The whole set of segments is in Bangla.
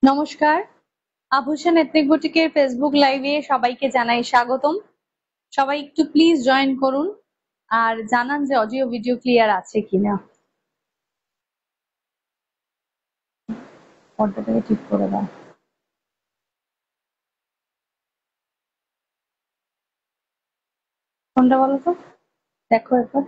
নমস্কার, আভূষণ এথনিক বুটিকের ফেসবুক লাইভে সবাইকে জানাই স্বাগতম। সবাই একটু প্লিজ জয়েন করুন আর জানান যে অডিও ভিডিও ক্লিয়ার আছে কিনা। পর্দাটাকে ঠিক করে দাও। কোনটা বলো তো, দেখো একবার।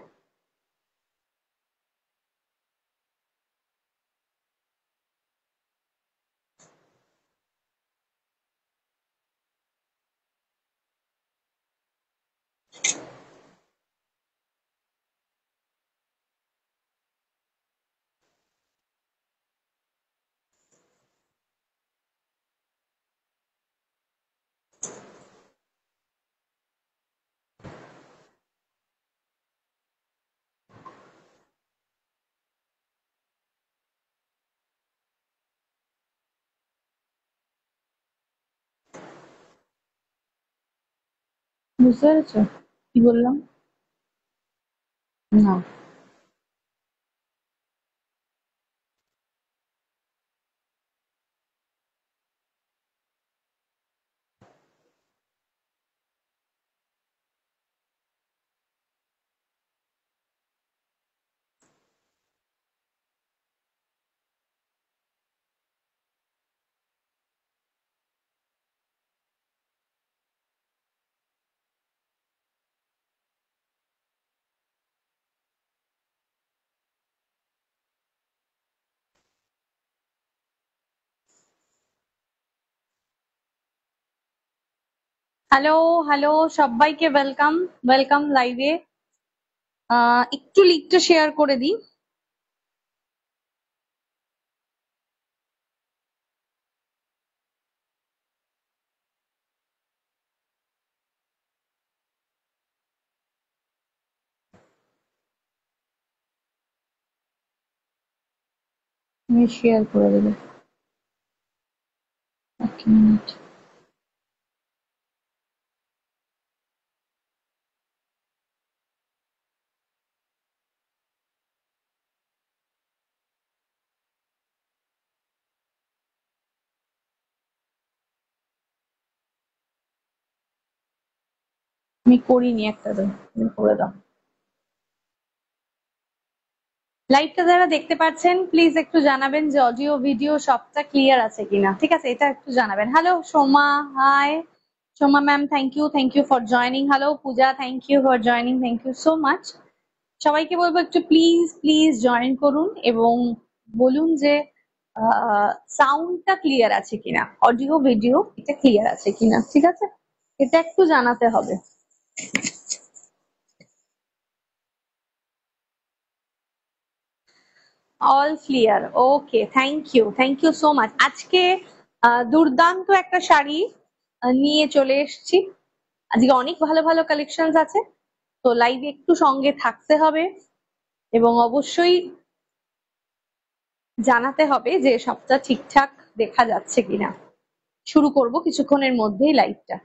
বুঝতে পেরেছো কি বললাম? না, হ্যালো হ্যালো, সবাইকে ওয়েলকাম ওয়েলকাম লাইভে। একটু লিঙ্কটা শেয়ার করে দিই। আমি শেয়ার করে দেবো, এক মিনিট। আমি করিনি, একটা তো তুমি করে দাও। লাইভটা যারা দেখতে পাচ্ছেন প্লিজ একটু জানাবেন যে অডিও ভিডিও সবটা ক্লিয়ার আছে কিনা। ঠিক আছে, এটা একটু জানাবেন। Hello Soma, hi Soma ma'am, thank you for joining. Hello Puja, thank you for joining, thank you so much. সবাইকে বলবো একটু প্লিজ প্লিজ জয়েন করুন এবং বলুন যে সাউন্ডটা ক্লিয়ার আছে কিনা, অডিও ভিডিও এটা ক্লিয়ার আছে কিনা। ঠিক আছে, এটা একটু জানাতে হবে। All clear, okay, thank you so much. আজকে দুর্দান্ত একটা শাড়ি নিয়ে চলে এসেছি। আজকে অনেক ভালো ভালো কালেকশনস আছে, তো লাইভে একটু সঙ্গে থাকতে হবে এবং অবশ্যই জানাতে হবে যে সবটা ঠিকঠাক দেখা যাচ্ছে কিনা। শুরু করব কিছুক্ষণের মধ্যেই লাইভটা।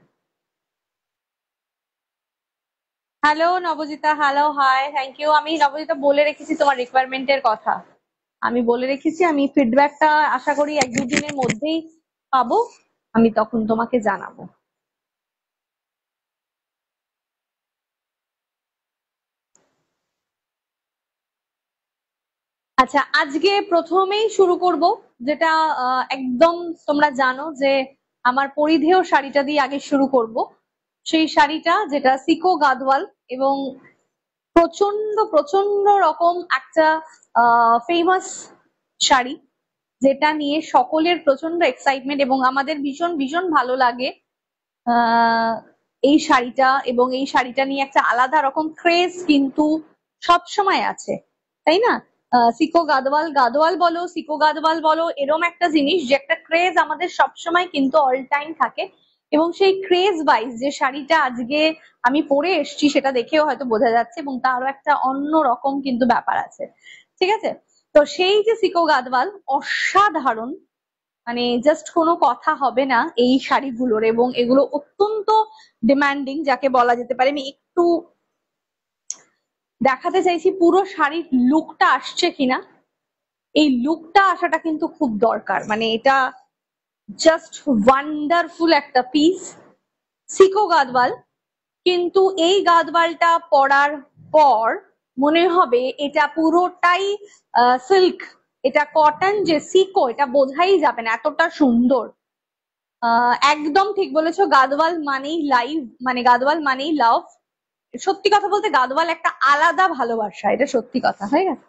Hello Nabajita, hello, hi, thank you. আমি নবজিতা বলে রেখেছি তোমার রিকোয়ারমেন্টের কথা, আমি বলে রেখেছি। আমি ফিডব্যাকটা আশা করি এক দুদিনের মধ্যেই পাবো, আমি তখন তোমাকে জানাবো। আচ্ছা, আজকে প্রথমেই শুরু করব যেটা একদম তোমরা জানো যে আমার পরিধেয় শাড়িটা দিয়ে আগে শুরু করব। সেই শাড়িটা যেটা সিকো গাদওয়াল এবং প্রচন্ড প্রচন্ড রকম একটা ফেমাস শাড়ি, যেটা নিয়ে সকলের প্রচন্ড এক্সাইটমেন্ট এবং আমাদের ভীষণ ভীষণ ভালো লাগে আহ এই শাড়িটা। এবং এই শাড়িটা নিয়ে একটা আলাদা রকম ক্রেজ কিন্তু সব সময় আছে, তাই না? সিকো গাদওয়াল, গাদওয়াল বলো সিকো গাদওয়াল বলো, এরম একটা জিনিস যে একটা ক্রেজ আমাদের সব সময় কিন্তু অল টাইম থাকে। এবং সেই ক্রেজ ওয়াইজ যে শাড়িটা আজকে আমি পরে এসেছি সেটা দেখেও হয়তো বোঝা যাচ্ছে, এবং তারও একটা অন্য রকম কিন্তু ব্যাপার আছে। ঠিক আছে, তো সেই যে সিকো গাদওয়াল অসাধারণ, মানে জাস্ট কোনো কথা হবে না এই শাড়িগুলোর, এবং এগুলো অত্যন্ত ডিমান্ডিং যাকে বলা যেতে পারে। আমি একটু দেখাতে চাইছি পুরো শাড়ির লুকটা আসছে কিনা। এই লুকটা আসাটা কিন্তু খুব দরকার, মানে এটা জাস্ট ওয়ান্ডারফুল একটা পিস, সিকো গাদওয়াল। কিন্তু এই গাদওয়ালটা পরার পর মনে হবে এটা পুরোটাই সিল্ক, এটা কটন যে সিকো এটা বোঝাই যাবে না, এতটা সুন্দর। একদম ঠিক বলেছো, গাদওয়াল মানেই লাইভ, মানে গাদওয়াল মানেই লাভ। সত্যি কথা বলতে গাদওয়াল একটা আলাদা ভালোবাসা, এটা সত্যি কথা হয়ে গেছে।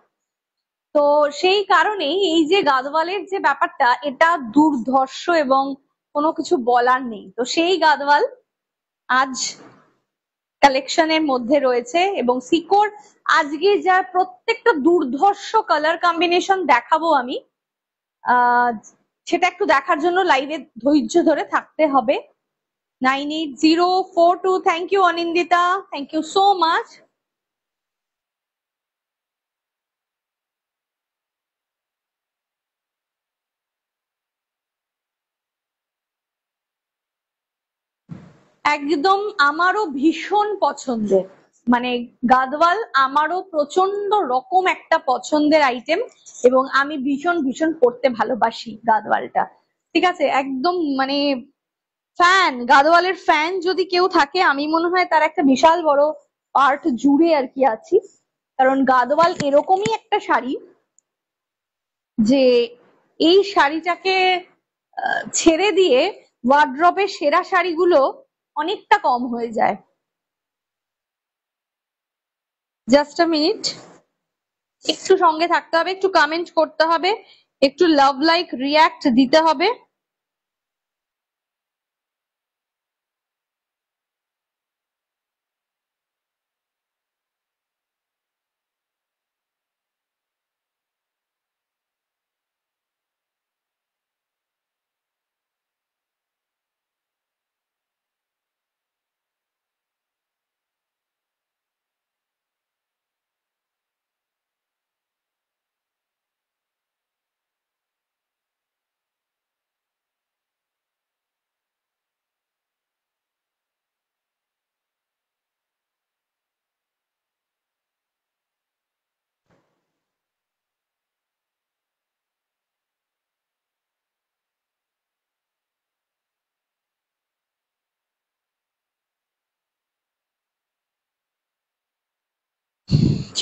তো সেই কারণেই এই যে গাদওয়ালের যে ব্যাপারটা, এটা দুর্ধর্ষ এবং কোনো কিছু বলার নেই। তো সেই গাদওয়াল আজ কালেকশনের মধ্যে রয়েছে, এবং সিকোর আজকে যা প্রত্যেকটা দুর্ধর্ষ কালার কম্বিনেশন দেখাবো আমি, সেটা একটু দেখার জন্য লাইভে ধৈর্য ধরে থাকতে হবে। 98042, thank you Anindita, thank you so much. একদম আমারও ভীষণ পছন্দের, মানে গাদওয়াল আমারও প্রচন্ড রকম একটা পছন্দের আইটেম, এবং আমি ভীষণ ভীষণ পড়তে ভালোবাসি গাদওয়ালটা। ঠিক আছে, একদম মানে ফ্যান, গাদওয়ালের ফ্যান যদি কেউ থাকে, আমি মনে হয় তার একটা বিশাল বড় পার্ট জুড়ে আর কি আছি। কারণ গাদওয়াল এরকমই একটা শাড়ি যে এই শাড়িটাকে ছেড়ে দিয়ে ওয়ার্ড্রপের সেরা শাড়িগুলো অনেকটা কম হয়ে যায়। জাস্ট আ মিনিট, একটু সঙ্গে থাকতে হবে, একটু কমেন্ট করতে হবে, একটু লাভ লাইক রিয়াক্ট দিতে হবে।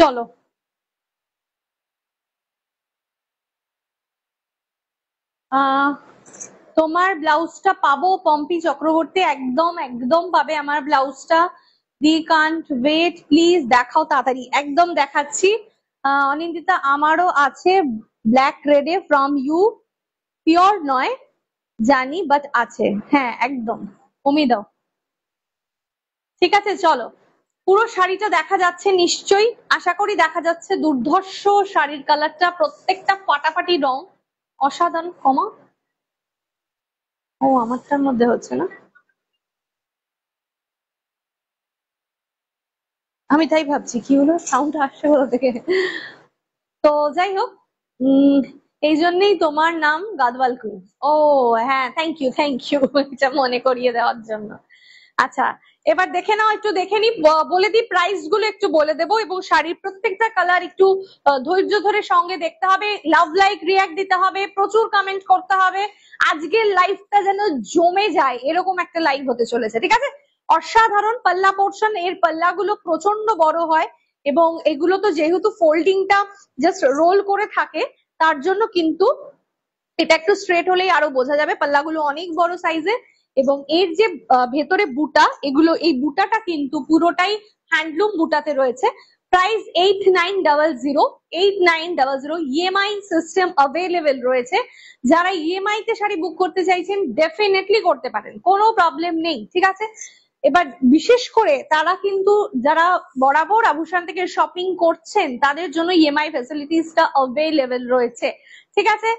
চলো, তোমার ব্লাউজটা পাবো পম্পি চক্রবর্তী, একদম একদম পাবে আমার ব্লাউজটা। দি কান্ট ওয়েট, প্লিজ দেখাও তাড়াতাড়ি, একদম দেখাচ্ছি। অনিন্দিতা আমারও আছে ব্ল্যাক রেডে ফ্রম ইউ, পিওর নয় জানি বাট আছে, হ্যাঁ একদম কমিয়ে দাও। ঠিক আছে চলো, পুরো শাড়িটা দেখা যাচ্ছে নিশ্চয়ই, আশা করি দেখা যাচ্ছে। দুর্ধর্ষ শাড়ির কালারটা, প্রত্যেকটা ফাটাফাটি রং, অসাধারণ। কমা, ও আমারটার মধ্যে হচ্ছে না, আমি তাই ভাবছি কি হলো, সাউন্ড আসছে কোথা থেকে। তো যাই হোক, উম এই জন্যই তোমার নাম গাদওয়াল কুইন। ও হ্যাঁ, থ্যাংক ইউ থ্যাংক ইউ, এটা মনে করিয়ে দেওয়ার জন্য। আচ্ছা, এবার দেখে নাও, একটু দেখে নি, বলে দিই প্রাইস গুলো একটু বলে দেবো, এবং শাড়ির প্রত্যেকটা কালার একটু ধৈর্য ধরে সঙ্গে দেখতে হবে, লাভ লাইক রিয়াক্ট দিতে হবে, প্রচুর কমেন্ট করতে হবে। আজকের লাইভটা যেন জমে যায়, এরকম একটা লাইভ হতে চলেছে। ঠিক আছে, অসাধারণ পাল্লা পোর্শন, এর পাল্লাগুলো প্রচন্ড বড় হয়, এবং এগুলো তো যেহেতু ফোল্ডিংটা জাস্ট রোল করে থাকে, তার জন্য কিন্তু এটা একটু স্ট্রেট হলেই আরো বোঝা যাবে। পাল্লাগুলো অনেক বড় সাইজের, এবং এর যে ভেতরে বুটা, এগুলো এই বুটাটা কিন্তু পুরোটাই হ্যান্ডলুম বুটাতে রয়েছে। প্রাইস 8900, 8900, ইএমআই সিস্টেম অ্যাভেলেবেল রয়েছে। যারা ইএমআই তে শাড়ি বুক করতে চাইছেন ডেফিনেটলি করতে পারেন, কোনো প্রবলেম নেই। ঠিক আছে, এবার বিশেষ করে তারা কিন্তু যারা বরাবর আভূষণ থেকে শপিং করছেন, তাদের জন্য ইএমআই ফ্যাসিলিটিসটা অ্যাভেলেবেল রয়েছে। ঠিক আছে,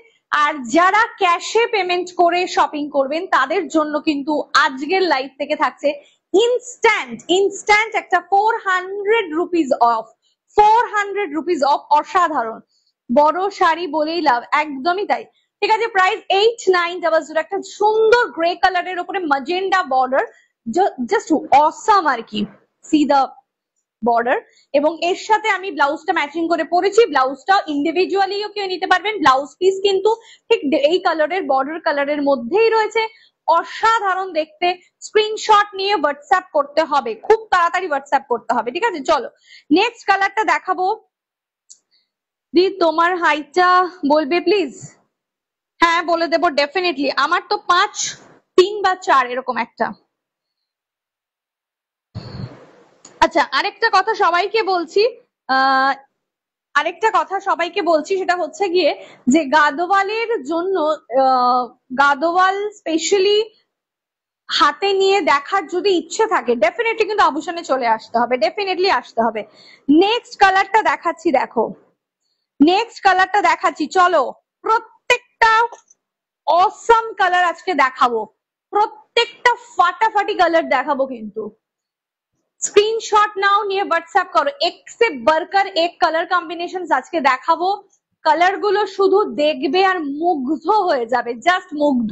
আর যারা ক্যাশে পেমেন্ট করে শপিং করবেন, তাদের জন্য কিন্তু আজকের লাইভ থেকে থাকছে ইনস্ট্যান্ট ইনস্ট্যান্ট একটা 400 রুপিস অফ, 400 রুপিস অফ। অসাধারণ, বড় শাড়ি বলেই লাভ, একদমই তাই। ঠিক আছে, প্রাইস 8900, একটা সুন্দর গ্রে কালারের উপরে ম্যাজেন্ডা বর্ডার, জাস্ট অসাম আর কি। সি দা বর্ডার, এবং এর সাথে আমি ব্লাউজটা ম্যাচিং করে পরেছি। ব্লাউজটা ইন্ডিভিজুয়ালিও কেউ নিতে পারবেন। ব্লাউজ পিস কিন্তু ঠিক এই কালারের বর্ডার কালারের মধ্যেই রয়েছে, অসাধারণ দেখতে। স্ক্রিনশট নিয়ে হোয়াটসঅ্যাপ করতে হবে, খুব তাড়াতাড়ি হোয়াটসঅ্যাপ করতে হবে, ঠিক আছে? চলো নেক্সট কালারটা দেখাবো। দি তোমার হাইটটা বলবে প্লিজ? হ্যাঁ বলে দেবো ডেফিনেটলি। আমার তো 5, 3 বা 4 এরকম একটা। আচ্ছা আরেকটা কথা সবাইকে বলছি, সেটা হচ্ছে গিয়ে যে গাদোয়ালের জন্য গাদোয়াল স্পেশালি হাতে নিয়ে দেখার যদি ইচ্ছে থাকে ডেফিনেটলি কিন্তু আভূষণে চলে আসতে হবে, ডেফিনেটলি আসতে হবে। নেক্সট কালারটা দেখাচ্ছি, দেখো নেক্সট কালারটা দেখাচ্ছি। চলো প্রত্যেকটা অসম কালার আজকে দেখাবো, প্রত্যেকটা ফাটাফাটি কালার দেখাবো কিন্তু। স্ক্রিনশট নাও, নিয়ে হোয়াটসঅ্যাপ করো। এক সে বরকর এক কালার কম্বিনেশন আজকে দেখাবো, কালার গুলো শুধু দেখবে আর মুগ্ধ হয়ে যাবে, জাস্ট মুগ্ধ।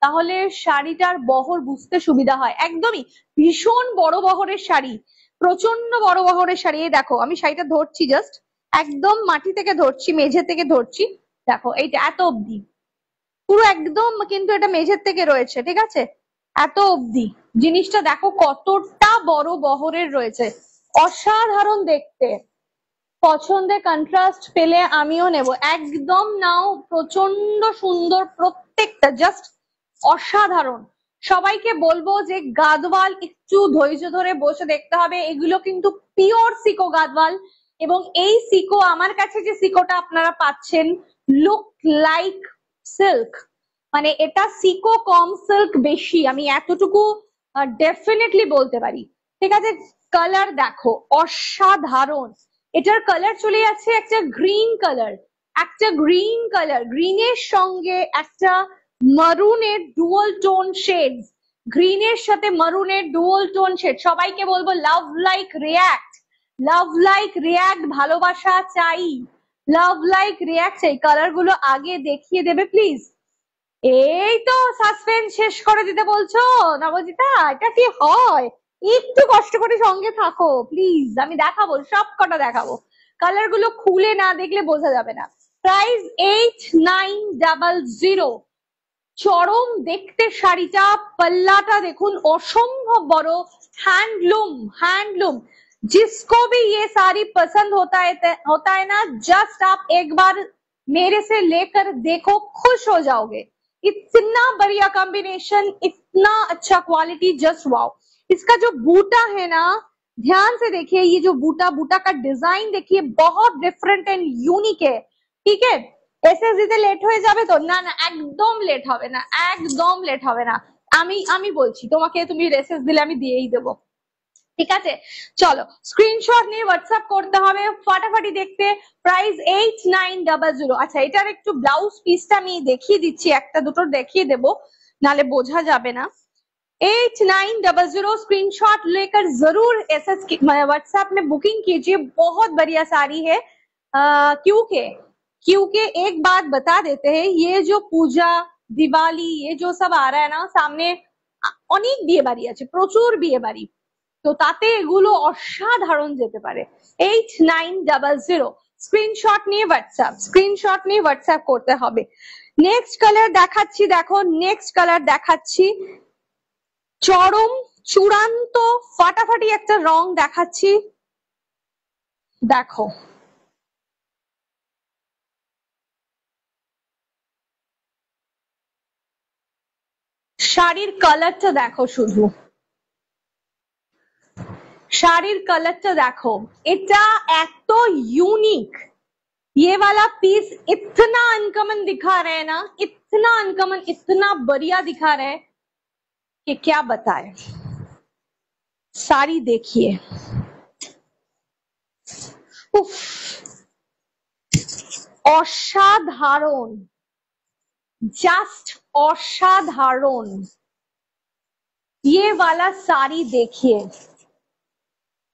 তাহলে শাড়িটার বহর বুঝতে সুবিধা হয়। একদমই ভীষণ বড় বহরের শাড়ি, প্রচন্ড বড় বহরের শাড়ি। এই দেখো আমি শাড়িটা ধরছি, জাস্ট একদম মাটি থেকে ধরছি, মেঝে থেকে ধরছি। দেখো এইটা এত অবধি, পুরো একদম কিন্তু এটা মেঝের থেকে রয়েছে, ঠিক আছে? এত অবধি জিনিসটা দেখো কতটা বড় বহরের রয়েছে, অসাধারণ দেখতে। পছন্দের কন্ট্রাস্ট পেলে আমিও নেব, একদম নাও। প্রচন্ড সুন্দর প্রত্যেকটা, জাস্ট অসাধারণ। সবাইকে বলবো যে গাদওয়াল একটু ধৈর্য ধরে বসে দেখতে হবে, এগুলো কিন্তু পিওর সিকো গাদওয়াল। এবং এই সিকো, আমার কাছে যে সিকোটা আপনারা পাচ্ছেন, লুক লাইক সিল্ক, মানে এটা সিকো কম সিল্ক বেশি, আমি এতটুকু ডেফিনেটলি বলতে পারি, ঠিক আছে? কালার দেখো অসাধারণ। এটার কালার চলে যাচ্ছে একটা গ্রিন কালার, গ্রিনের সঙ্গে একটা মারুনের ডুয়াল টোন শেড, গ্রিনের সাথে মারুনের ডুয়াল টোন শেড। সবাইকে বলবো love like react, love like react, ভালোবাসা চাই, লাভ লাইক রিয়াক্ট চাই। কালার গুলো আগে দেখিয়ে দেবে প্লিজ। এই তো সাসপেন্স শেষ করে দিতে বলছো নবজিতা, এটা কি হয়? একটু কষ্ট করে সঙ্গে থাকো প্লিজ, আমি দেখাবো, সব কটা দেখাবো। কালার গুলো খুলে না দেখলে বোঝা যাবে না। প্রাইস 8900। চরম দেখতে শাড়িটা, पल्लाটা দেখুন অসম্ভব বড়, हैंडलूम। जिसको भी ये साड़ी पसंद होता है ना, जस्ट आप एक बार मेरे से लेकर देखो, खुश हो जाओगे। इतना बढ़िया कॉम्बिनेशन, इतना अच्छा क्वालिटी, जस्ट वाओ। इसका जो बूटा है ना, ध्यान से देखिए, ये जो बूटा का डिजाइन देखिए, बहुत डिफरेंट एंड यूनिक है, ठीक है? এসএস দিতে লেট হয়ে যাবে তো? না না, একদম লেট হবে না, একদম লেট হবে না। আমি বলছি তোমাকে, তুমি এসএস দিলে আমি দিয়েই দেবো, ঠিক আছে? চলো স্ক্রিনশট নিয়ে হোয়াটসঅ্যাপ করতে হবে, ফাটাফাটি দেখতে। প্রাইস 8900। আচ্ছা এটার একটু ব্লাউজ পিসটা আমি দেখিয়ে দিচ্ছি, একটা দুটো দেখিয়ে দেবো, নালে বোঝা যাবে না। 8900 स्क्रीनशॉट लेकर जरूर एसएस व्हाट्सएप में बुकिंग कीजिए। बहुत बढ़िया साड़ी है। क्योंकि एक बात बता देते हैं, ये जो पूजा दिवाली ये जो सब आ रहा है ना सामने, অনেক বিয়ে বাড়ি আছে, প্রচুর বিয়ে বাড়ি, তো তাতে এগুলো অসাধারণ যেতে পারে। 8900 স্ক্রিনশট নিয়ে হোয়াটসঅ্যাপ করতে হবে। নেক্সট কালার দেখাচ্ছি, দেখো নেক্সট কালার দেখাচ্ছি, চরম চূড়ান্ত ফাটাফাটি একটা রং দেখাচ্ছি, দেখো শাড়ির কালারটা দেখো, শুধু শাড়ির কালারটা দেখো, এটা এত ইউনিক। ये वाला पीस इतना अनकॉमन दिखा रहे हैं ना, इतना अनकॉमन, इतना बढ़िया दिखा रहे हैं कि क्या बताए। साड़ी देखिए, उफ, অসাধারণ, জাস্ট অসাধারণ। ये वाला साड़ी देखिए,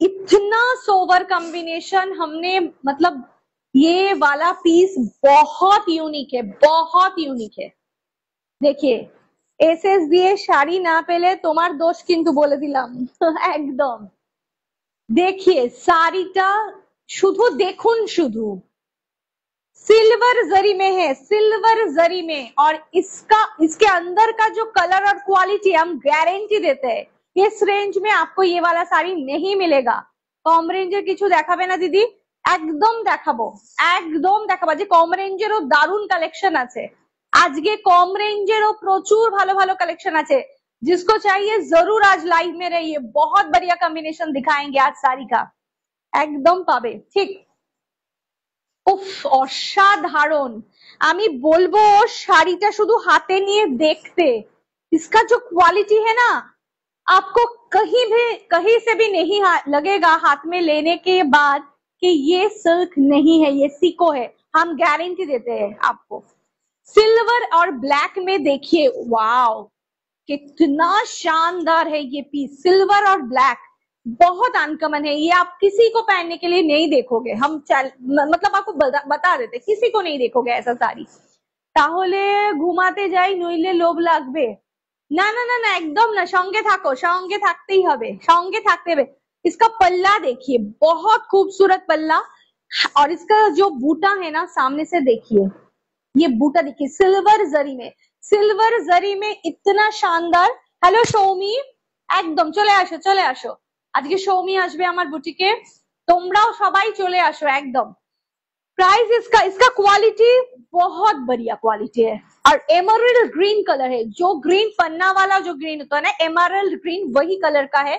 इतना सोवर कॉम्बिनेशन हमने, मतलब ये वाला पीस बहुत यूनिक है, बहुत यूनिक है। देखिए এসএস দিয়ে শাড়ি না পেলে তোমার দোষ কিন্তু বলে দিলাম একদম। देखिए साड़ीटा শুধু দেখুন শুধু सिल्वर जरी में है, सिल्वर जरी में, और इसका इसके अंदर का जो कलर और क्वालिटी हम गारंटी देते हैं इस रेंज में आपको ये वाला साड़ी नहीं मिलेगा। कम रेंजের কিছু দেখাবে না দিদি? একদম দেখাবো, একদম দেখাবো যে কম রেঞ্জেরও দারুণ কালেকশন আছে। আজকে কম রেঞ্জেরও প্রচুর ভালো ভালো কালেকশন আছে। जिसको चाहिए जरूर आज लाइव में रहिए, बहुत बढ़िया कॉम्बिनेशन दिखाएंगे आज साड़ी का, একদম পাবে। ঠিক, উফ অসাধারণ। আমি বলবো শাড়িটা শুধু হাতে নিয়ে দেখতে, इसका जो क्वालिटी है ना आपको कहीं से भी नहीं लगेगा हाथ में लेने के बाद कि ये सिल्क नहीं है, ये सीको है, हम गारंटी देते हैं आपको। सिल्वर और ब्लैक में देखिए, वाओ कितना शानदार है ये पीस, सिल्वर और ब्लैक बहुत अनकॉमन है, ये आप किसी को पहनने के लिए नहीं देखोगे, हम मतलब आपको बता देते किसी को नहीं देखोगे ऐसा साड़ी। তাহলে ঘুমাতে যাই নইলে লোভ লাগবে, না না না না একদম না, সঙ্গে থাকো, সঙ্গে থাকতেই হবে, সঙ্গে থাকতে হবে। इसका पल्ला देखिए, बहुत खूबसूरत पल्ला, और इसका जो बूटा है ना सामने से देखिए, ये बूटा देखिए सिल्वर जरी में, सिल्वर जरी में इतना शानदार। हेलो সৌমি, একদম চলে আসো চলে আসো, আজকে সৌমি আসবে আমার বুটিকে, তোমরাও সবাই চলে আসো একদম। प्राइस इसका इसका क्वालिटी बहुत बढ़िया क्वालिटी है, और एमरल्ड ग्रीन कलर है, जो ग्रीन पन्ना वाला जो ग्रीन होता है ना एमरल्ड ग्रीन, वही कलर का है।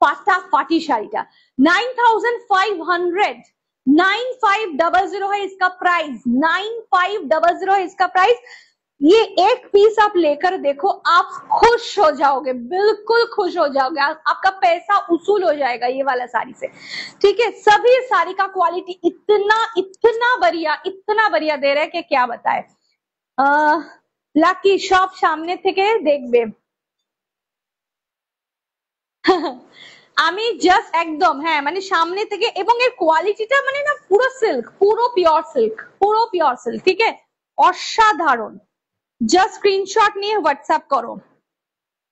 फाटाफाटी শাড়িটা 9500, 9500 है इसका प्राइस, 9500 है इसका प्राइस। ये एक पीस आप लेकर देखो, आप खुश हो जाओगे, बिल्कुल खुश हो जाओगे, आपका पैसा उसूल हो जाएगा ये वाला साड़ी से। ठीक है, सभी साड़ी का क्वालिटी इतना इतना बढ़िया दे रहे हैं कि क्या बताए। লাকি সব সামনে থেকে দেখবে। আমি জাস্ট একদম হ্যাঁ মানে সামনে থেকে, এবং এর কোয়ালিটিটা মানে না পুরো সিল্ক, পুরো পিওর সিল্ক, পুরো পিওর সিল্ক, ঠিক है, অসাধারণ। जस्ट स्क्रीनशॉट नहीं व्हाट्सएप करो।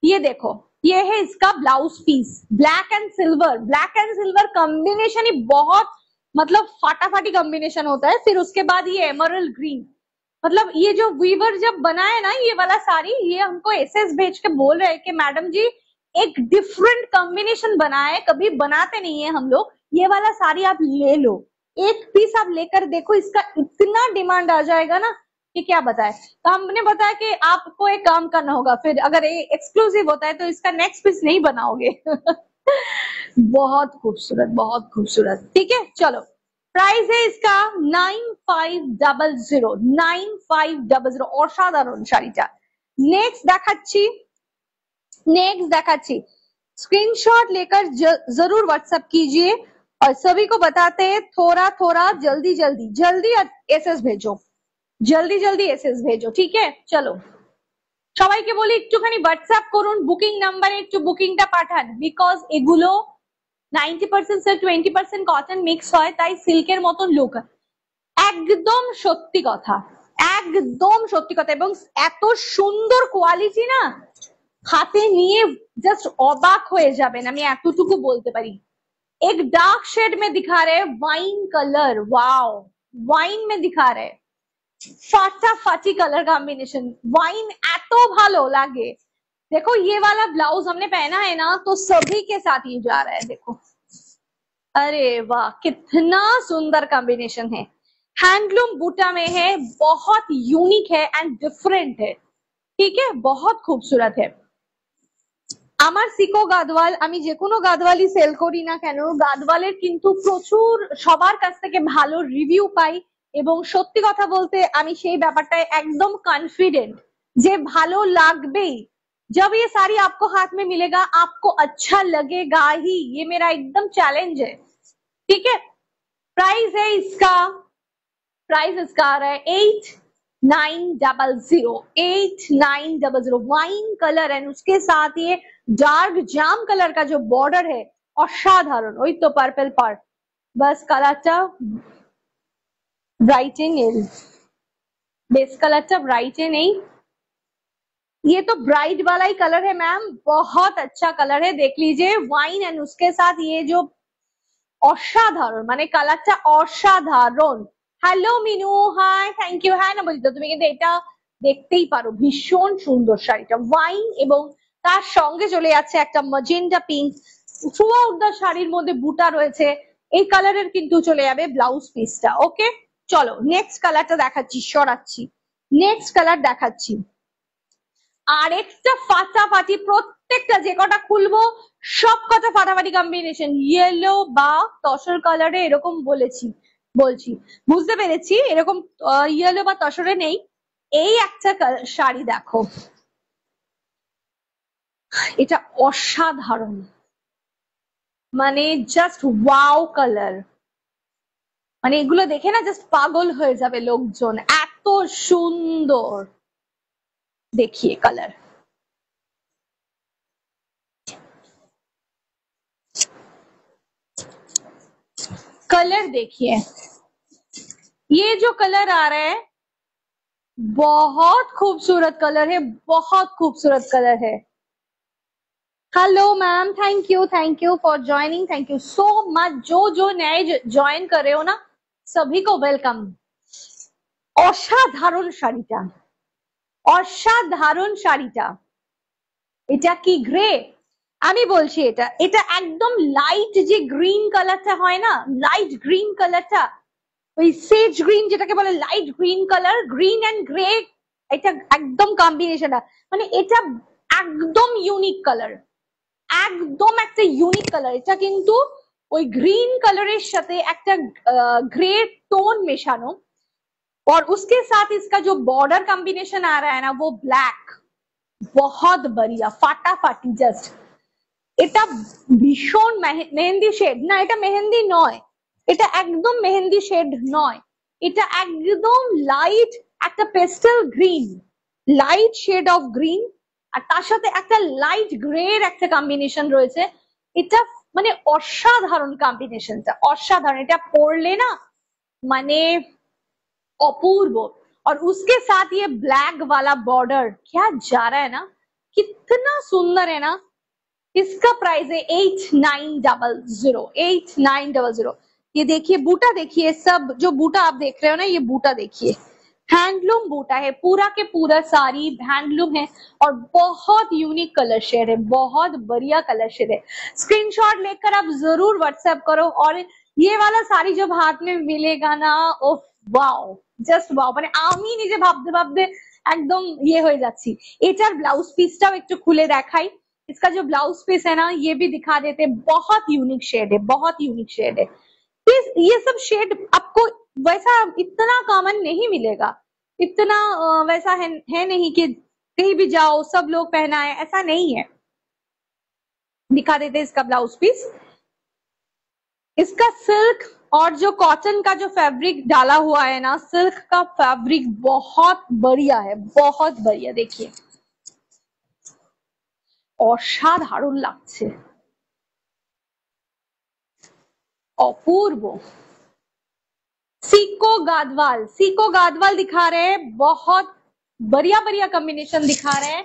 ये देखो, ये है इसका blouse piece, black and silver, black and silver combination ही बहुत मतलब फाटाफाटी कॉम्बिनेशन होता है। फिर उसके बाद ये एमरल्ड ग्रीन, मतलब ये जो वीवर जब बनाए ना ये वाला साड़ी, ये हमको एसएस भेज के बोल रहे हैं कि मैडम जी एक डिफरेंट कॉम्बिनेशन बनाए, कभी बनाते नहीं है हम लोग, ये वाला साड़ी आप ले लो, एक पीस आप लेकर देखो, इसका इतना डिमांड आ जाएगा ना कि क्या बताए। तो हमने बताया कि आपको एक काम करना होगा, फिर अगर ये एक्सक्लूसिव होता है तो इसका नेक्स्ट पीस नहीं बनाओगे। बहुत खूबसूरत, बहुत खूबसूरत, ठीक है। चलो प्राइस है इसका 9500, 9500, অসাধারণ শাড়িটা। नेक्स्ट দেখাচ্ছি, स्क्रीनशॉट लेकर जरूर व्हाट्सएप कीजिए, और सभी को बताते हैं थोड़ा थोड़ा जल्दी जल्दी जल्दी एसएस भेजो, जल्दी जल्दी एसएस भेजो, ठीक है। चलो সবাইকে বলি একটুখানি হোয়াটসঅ্যাপ করুন, বুকিং নাম্বারে একটু বুকিংটা পাঠান, বিকজ এগুলো 90% সিল্ক 20% কটন মিক্স হয়, তাই সিল্কের মতন লুক। একদম সত্যি কথা, একদম সত্যি কথা, এবং এত সুন্দর কোয়ালিটি না, হাতে নিয়ে জাস্ট অবাক হয়ে যাবেন, আমি এতটুকু বলতে পারি। एक डार्क शेड में दिखा रहे हैं वाइन कलर, वाओ वाइन में दिखा रहे हैं, फाटाफाटी कलर कॉम्बिनेशन, वाइन एतो भालो लागे। देखो ये वाला ब्लाउज हमने पहना है ना तो सभी के साथ ये जा रहा है, देखो, अरे वाह कितना सुंदर कॉम्बिनेशन है, हैंडलूम बूटा में है, बहुत यूनिक है एंड डिफरेंट है, ठीक है, बहुत खूबसूरत है। আমার সিকো গাদওয়াল, আমি যে কোনো গাদওয়ালই সেল করি না কেন, গাদওয়ালের কিন্তু প্রচুর সবার কাছ থেকে ভালো রিভিউ পাই, এবং সত্যি কথা বলতে আমি সেই ব্যাপারটায় একদম কনফিডেন্ট যে ভালো লাগবেই। जब ये साड़ी आपको हाथ में मिलेगा आपको अच्छा लगेगा ही, ये मेरा एकदम चैलेंज है, ठीक है। प्राइस है इसका, प्राइस इसका आ रहा है 8900, वाइन कलर एंड उसके साथ ये डार्क जाम कलर का जो बॉर्डर है অসাধারণ, ওই তো পার্পল পার্ট, বাস কালারটা ব্রাইটে নেই, বেস কালারটা ব্রাইটে নেই, ये तो ब्राइट वाला ही कलर है मैम, बहुत अच्छा कलर है, देख लीजिए वाइन एंड उसके साथ ये जो অসাধারণ, মানে কালারটা অসাধারণ। Hello Minu, hi, thank you. হ্যাঁ না বলি তো, তুমি কিন্তু এটা দেখতেই পারো, ভীষণ সুন্দর শাড়িটা, ওয়াইন এবং তার সঙ্গে চলে যাচ্ছে একটা magenta pink, throughout the শাড়ির মধ্যে বুটা রয়েছে, এই কালারের কিন্তু চলে যাবে ব্লাউজ পিসটা। ওকে চলো নেক্সট কালারটা দেখাচ্ছি, সরাচ্ছি, নেক্সট কালার দেখাচ্ছি। আরেকটা ফাটাফাটি, প্রত্যেকটা যে কটা খুলবো সব কটা ফাটাফাটি কম্বিনেশন, ইয়েলো বা তসর কালারে এরকম বলছি, বুঝতে পেরেছি, এরকম ইয়েলো বা তসরে নেই। এই একটা শাড়ি দেখো, এটা অসাধারণ, মানে জাস্ট ওয়াও কালার, মানে এগুলো দেখে না জাস্ট পাগল হয়ে যাবে লোকজন, এত সুন্দর। देखिए कलर, कलर देखिए, ये जो कलर आ रहा है बहुत खूबसूरत कलर है, बहुत खूबसूरत कलर है। Hello ma'am, thank you for joining, thank you so much. जो नए ज्वाइन कर रहे हो ना, सभी को वेलकम। অসাধারণ শাড়িটা, অসাধারণ শাড়িটা, এটা কি গ্রে? আমি বলছি এটা, এটা একদম লাইট যে গ্রিন কালারটা হয় না, লাইট গ্রিন কালারটা, ওই সেজ গ্রিন যেটাকে বলে light green colour, green and grey, এটা একদম কম্বিনেশনটা, মানে এটা একদম ইউনিক কালার, একদম একটা ইউনিক কালার। এটা কিন্তু ওই গ্রিন কালারের সাথে একটা গ্রে টোन মেশানো, और उसके साथ इसका जो बॉर्डर कॉम्बिनेशन आ रहा है ना वो ब्लैक, बहुत बढ़िया फाटाफाटी জাস্ট। এটা ভীষণ মেহেন্দি শেড না, এটা মেহেন্দি নয়, এটা একদম মেহেন্দি শেড নয়, এটা একদম লাইট একটা pastel green, light shade of green, আর তার সাথে একটা লাইট গ্রে এর একটা কম্বিনেশন রয়েছে। এটা মানে অসাধারণ কম্বিনেশনটা, অসাধারণ, এটা পরলে না মানে अपूर्व। और उसके साथ ये ब्लैक वाला बॉर्डर क्या जा रहा है ना, कितना सुंदर है ना। इसका प्राइस है 8900, 8900। ये देखिए बूटा, देखिए सब जो बूटा आप देख रहे हो ना, ये बूटा देखिए, हैंडलूम बूटा है, पूरा के पूरा साड़ी हैंडलूम है, और बहुत यूनिक कलर शेड है, बहुत बढ़िया कलर शेड है। स्क्रीनशॉट लेकर आप जरूर व्हाट्सएप करो। और ये वाला साड़ी जब हाथ में मिलेगा ना, ओह वाओ, জাস্ট ওয়াও, মানে আমি নিজে ভাবতে ভাবতে একদম ইয়ে হয়ে যাচ্ছি। এটার ব্লাউজ পিসটাও একটু খুলে দেখাই, इसका जो ब्लाउज पीस है ना ये भी दिखा देते, बहुत यूनिक शेड है, बहुत यूनिक शेड है। ये सब शेड आपको वैसा इतना कॉमन नहीं मिलेगा, इतना वैसा है नहीं कि कहीं भी जाओ सब लोग पहना है, ऐसा नहीं है। दिखा देते इसका ब्लाउज पीस, इसका सिल्क और जो कॉटन का जो फैब्रिक डाला हुआ है ना, सिल्क का फैब्रिक बहुत बढ़िया है, बहुत बढ़िया। देखिए অসাধারণ লাগছে, अपूर्व। सीको गादवाल, सीको गादवाल दिखा रहे हैं, बहुत बढ़िया बढ़िया कॉम्बिनेशन दिखा रहे हैं।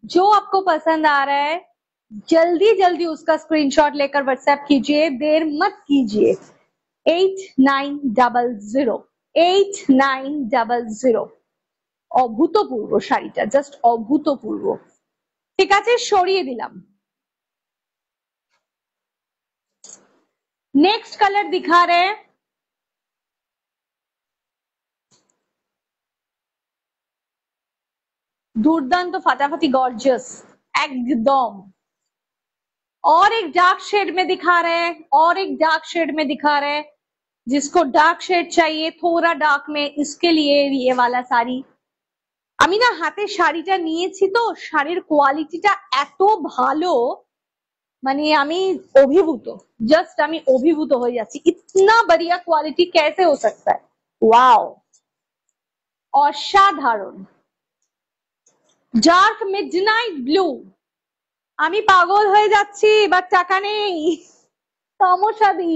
जो आपको पसंद आ रहा है जल्दी जल्दी उसका स्क्रीनशॉट लेकर व्हाट्सएप कीजिए, देर मत कीजिए। 8900, 8900। অভূতপূর্ব শাড়িটা, জাস্ট অভূতপূর্ব। ঠিক আছে, সরিয়ে দিলাম। नेक्स्ट कलर दिखा रहे हैं, दुर्दांत फटाफटी गॉर्जियस एकदम। और एक डार्क शेड में दिखा रहे हैं, और एक डार्क शेड में दिखा रहे हैं। जिसको डार्क शेड चाहिए थोड़ा डार्क में, इसके लिए ये वाला साड़ी। আমি না হাতে শাড়িটা নিয়েছি তো, শাড়ির কোয়ালিটিটা এত ভালো, মানে আমি অভিভূত, জাস্ট আমি অভিভূত হয়ে যাচ্ছি। इतना बढ़िया क्वालिटी कैसे हो सकता है, वाओ, অসাধারণ। ডার্ক মিডনাইট ব্লু, আমি পাগল হয়ে যাচ্ছি, বাট টাকা নেই, সমস্যা দি।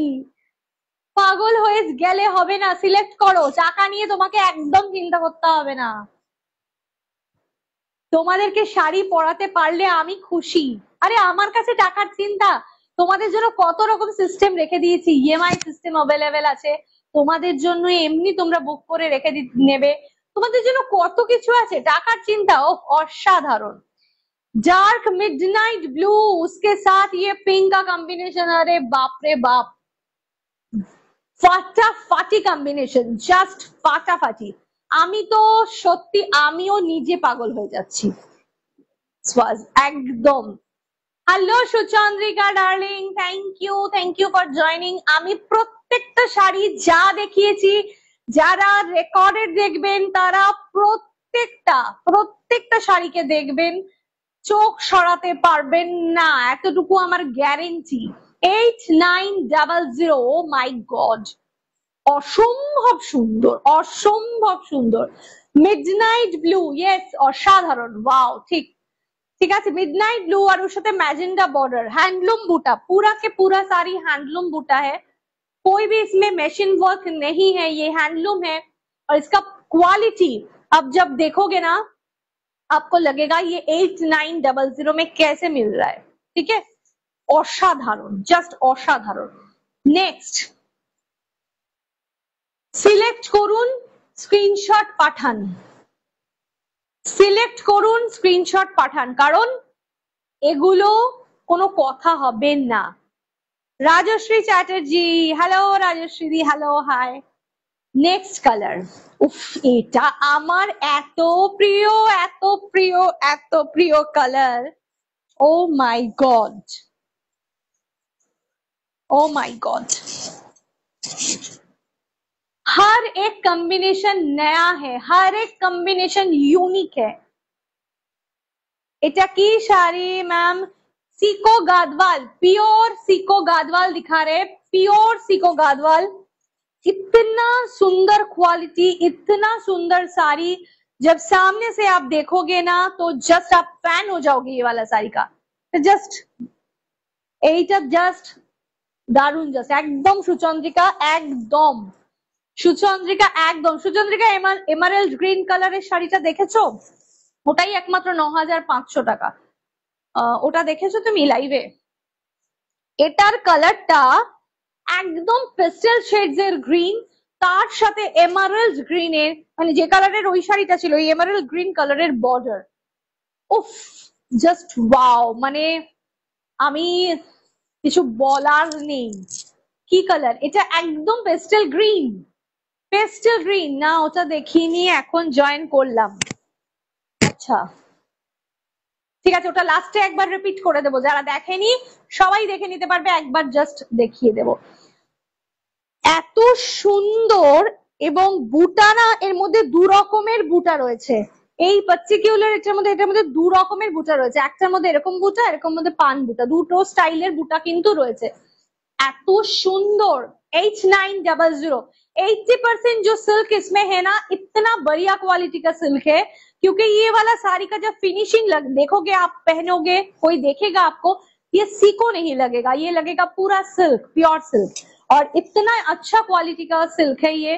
পাগল হয়ে গেলে হবে না, সিলেক্ট করো, টাকা নিয়ে তোমাকে একদম চিন্তা করতে হবে না। তোমাদেরকে শাড়ি পরাতে পারলে আমি খুশি। আরে আমার কাছে টাকার চিন্তা, তোমাদের জন্য কত রকম সিস্টেম রেখে দিয়েছি, ইএমআই সিস্টেম অ্যাভেলেবেল আছে তোমাদের জন্য, এমনি তোমরা বুক করে রেখে নেবে, তোমাদের জন্য কত কিছু আছে, টাকার চিন্তা। ও অসাধারণ। डार्क मिडनाइट ब्लू, उसके साथ ये पिंक का कॉम्बिनेशन, अरे बाप रे बाप, ফাটাফাটি কম্বিনেশন, জাস্ট ফাটাফাটি। আমি তো সত্যি আমিও নিজে পাগল হয়ে যাচ্ছি। একদম। Hello Suchandrika darling, thank you for joining. আমি প্রত্যেকটা শাড়ি যা দেখিয়েছি, যারা রেকর্ডেড দেখবেন তারা প্রত্যেকটা শাড়িকে দেখবেন, চোখ সরাতে পারবেন না, এতটুকু আমার গ্যারেন্টি। 8900, ও মাই গড, অসম্ভব সুন্দর, অসম্ভব সুন্দর। মিডনাইট ব্লু, ইয়েস, অসাধারণ, ওয়াও। ঠিক ঠিক আছে, मिडनाइट ब्लू और उस साथे मैजेंटा बॉर्डर, हैंडलूम बूटा, पूरा के पूरा सारी हैंडलूम बूटा है, कोई भी इसमें मशीन वर्क नहीं है, ये हैंडलूम है। और इसका क्वालिटी अब जब देखोगे ना आपको लगेगा ये 8900 में कैसे मिल रहा है। ठीक है, অসাধারণ, জাস্ট অসাধারণ। নেক্সট, সিলেক্ট করুন, স্ক্রিনশট পাঠান, সিলেক্ট করুন, স্ক্রিনশট পাঠান, কারণ এগুলো কোনো কথা হবে না। রাজশ্রী চ্যাটার্জি, হ্যালো রাজশ্রী দি, হ্যালো, হাই। নেক্সট কালার, উফ, এটা আমার এত প্রিয়, এত প্রিয়, এত প্রিয় কালার। ও মাই গড, ও মাই গড, हर एक कॉम्बिनेशन नया है, हर एक कॉम्बिनेशन यूनिक है। এটা কি শাড়ি ম্যাম? সিকো গাদওয়াল, प्योर सिको गादवाल दिखा रहे, प्योर सिको गादवाल। इतना सुंदर क्वालिटी, इतना सुंदर साड़ी, जब सामने से आप देखोगे ना तो जस्ट आप फैन हो जाओगे ये वाला साड़ी का। जस्ट এইটা জাস্ট দারুণ, জাস্ট একদম সুচন্দ্রিকা, একদম সুচন্দ্রিকা, একদম সুচন্দ্রিকা। এমারেল্ড গ্রিন কালারের শাড়িটা দেখেছো? ওটাই একমাত্র 9500 টাকা। ওটা দেখেছো তুমি লাইভে? এটার কালারটা একদম পেস্টেল শেডস এর গ্রিন, তার সাথে এমারেল্ড গ্রিনের, মানে যে কালারের ওই শাড়িটা ছিল, ওই এমারেল্ড গ্রিন কালারের বর্ডার। উফ, জাস্ট ওয়াও, মানে আমি কিছু বলার নেই। কি কালার এটা? একদম পেস্টেল গ্রিন, পেস্টেল গ্রিন না, ওটা দেখিনি, এখন জয়েন করলাম। আচ্ছা ঠিক আছে, ওটা লাস্টে একবার রিপিট করে দেবো, যারা দেখেনি সবাই দেখে নিতে পারবে, একবার জাস্ট দেখিয়ে দেব। এত সুন্দর, এবং বুটা না এর মধ্যে দু রকমের বুটা রয়েছে, এই পার্টিকুলার এটার মধ্যে দু রকমের বুটা রয়েছে, একটার মধ্যে এরকম বুটা, এরকম মধ্যে পান বুটা, দুটো স্টাইলের বুটা কিন্তু রয়েছে। এত সুন্দর। 8900, 80% जो सिल्क इसमें है ना, इतना बढ़िया क्वालिटी का सिल्क है, क्योंकि ये वाला साड़ी का जब फिनिशिंग देखोगे, आप पहनोगे, कोई देखेगा आपको, ये सीको नहीं लगेगा, ये लगेगा पूरा सिल्क, प्योर सिल्क, और इतना अच्छा क्वालिटी का सिल्क है ये।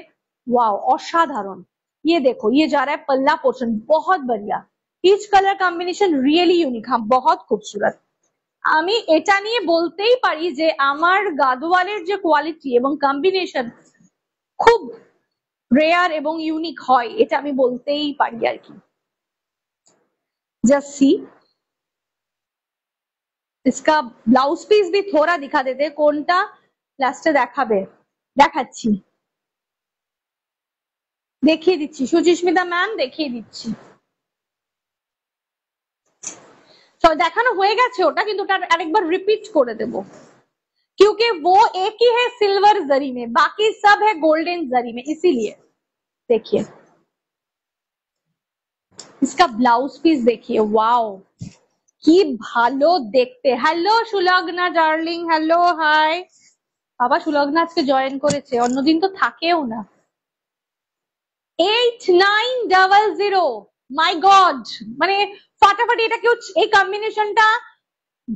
वाओ, असाधारण। ये देखो, ये जा रहा है पल्ला पोर्शन, बहुत बढ़िया। Each colour combination really unique, हाँ बहुत खूबसूरत। আমি এটা নিয়ে বলতেই পারি যে আমার গাদওয়ালের যে কোয়ালিটি এবং কম্বিনেশন খুব রেয়ার এবং ইউনিক হয়, এটা আমি বলতেই পারি আর কি। जस्ट सी, इसका ब्लाउज पीस भी थोड़ा दिखा देते, কোনটা লাস্টে দেখাবে, দেখাচ্ছি, দেখিয়ে দিচ্ছি, সুচিস্মিতা ম্যাম দেখিয়ে দিচ্ছি। দেখানো হয়ে গেছে ওটা, কিন্তু ওটা আরেকবার রিপিট করে দেবো, क्योंकि वो एक ही है सिल्वर जरी में, बाकी सब है गोल्डन जरी में, इसीलिए। देखिए इसका ब्लाउज पीस देखिए, वाओ কি ভালো দেখতে। Hello Sulagna darling, hello, hi. বাবা সুলগ্না আজকে জয়েন করেছে, অন্যদিন তো থাকেও না। 8900, মাই গড, মানে ফাটাফাটি। এটা কেউ এই কম্বিনেশনটা,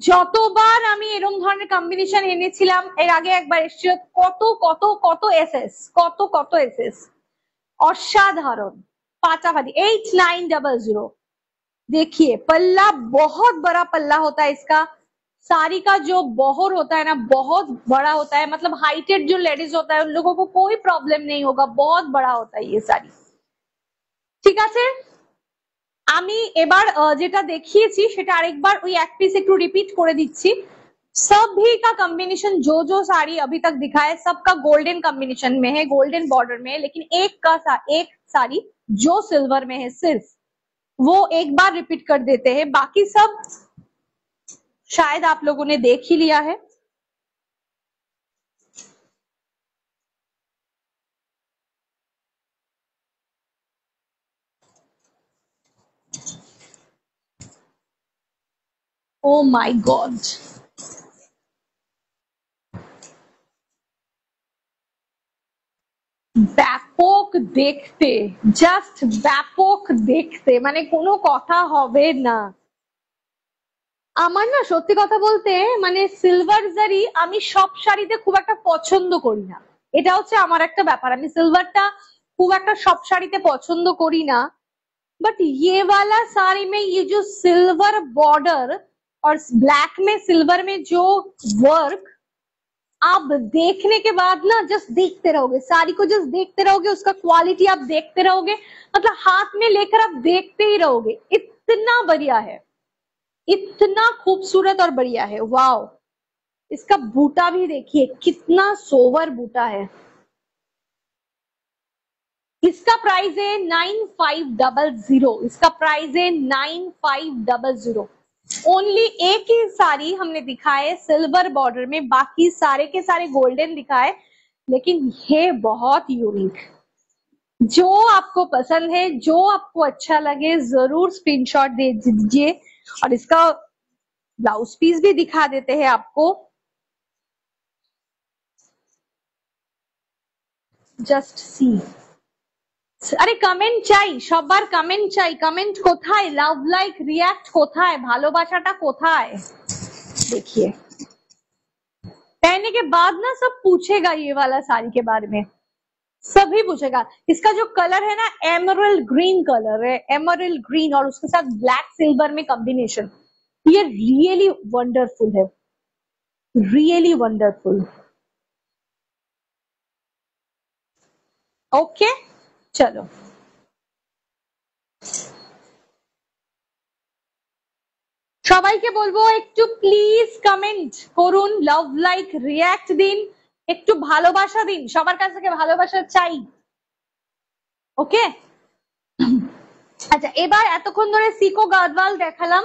যতবার আমি এরকম ধরনের কম্বিনেশন এনেছিলাম, এর আগে একবার এসেছিল, কত কত কত এসএস, কত কত এসএস, অসাধারণ, ফাটাফাটি। 8900, देखिए पल्ला, बहुत बड़ा पल्ला होता है इसका। साड़ी का जो बॉर्डर होता है ना, बहुत बड़ा होता है, मतलब हाइटेड जो लेडीज होता है उन लोगों को कोई प्रॉब्लम नहीं होगा, बहुत बड़ा होता है ये साड़ी। ঠিক আছে, আমি এবার যেটা দেখিয়েছি সেটা আরেকবার ওই এক পিস একটু রিপিট করে দিচ্ছি। सभी का कॉम्बिनेशन जो जो साड़ी अभी तक दिखाया है सबका गोल्डन कॉम्बिनेशन में है, गोल्डन बॉर्डर में है, लेकिन एक साड़ी जो सिल्वर में है सिर्फ वो एक बार रिपीट कर देते हैं, बाकी सब शायद आप लोगों ने देख ही लिया है। ओ माय गॉड, ব্যাপক দেখতে, জাস্ট ব্যাপক দেখতে, মানে কোনো কথা হবে না। আমার না সত্যি কথা বলতে মানে সিলভার জারি আমি সব শাড়িতে খুব একটা পছন্দ করি না, এটা হচ্ছে আমার একটা ব্যাপার, আমি সিলভারটা খুব একটা সব শাড়িতে পছন্দ করি না। बट ये वाला साड़ी में ये जो सिल्वर बॉर्डर और ब्लैक में सिल्वर में जो वर्क, आप देखने के बाद ना जस्ट देखते रहोगे, साड़ी को जस्ट देखते रहोगे, उसका क्वालिटी आप देखते रहोगे, मतलब हाथ में लेकर आप देखते ही रहोगे, इतना बढ़िया है, इतना खूबसूरत और बढ़िया है। वाओ, इसका बूटा भी देखिए कितना सोवर बूटा है। इसका प्राइस है 9500, इसका प्राइस है 9500। ओनली एक ही साड़ी हमने दिखाए सिल्वर बॉर्डर में, बाकी सारे के सारे गोल्डन दिखाए, लेकिन ये बहुत यूनिक। जो आपको पसंद है, जो आपको अच्छा लगे, जरूर स्क्रीनशॉट दे दीजिए। और इसका ब्लाउज पीस भी दिखा देते हैं आपको, जस्ट सी। আরে কমেন্ট চাই, সবার কমেন্ট চাই, কমেন্ট কোথায়, লাভ লাইক রিঅ্যাক্ট কোথায়, ভালোবাসাটা কোথায়। देखिए पहनने के बाद ना सब पूछेगा ये वाला साड़ी के बारे में, सभी पूछेगा। इसका जो कलर है ना एमरल्ड ग्रीन कलर है, एमरल्ड ग्रीन, और उसके साथ ब्लैक सिल्वर में कॉम्बिनेशन, ये रियली वंडरफुल है, रियली वंडरफुल। ओके चलो, সবাইকে বলবো একটু প্লিজ কমেন্ট করুন, লাভ লাইক রিঅ্যাক্ট দিন, একটু ভালোবাসা দিন, সবার কাছ থেকে ভালোবাসা চাই। ওকে আচ্ছা, এবার এতক্ষণ ধরে সিকো গাদওয়াল দেখালাম,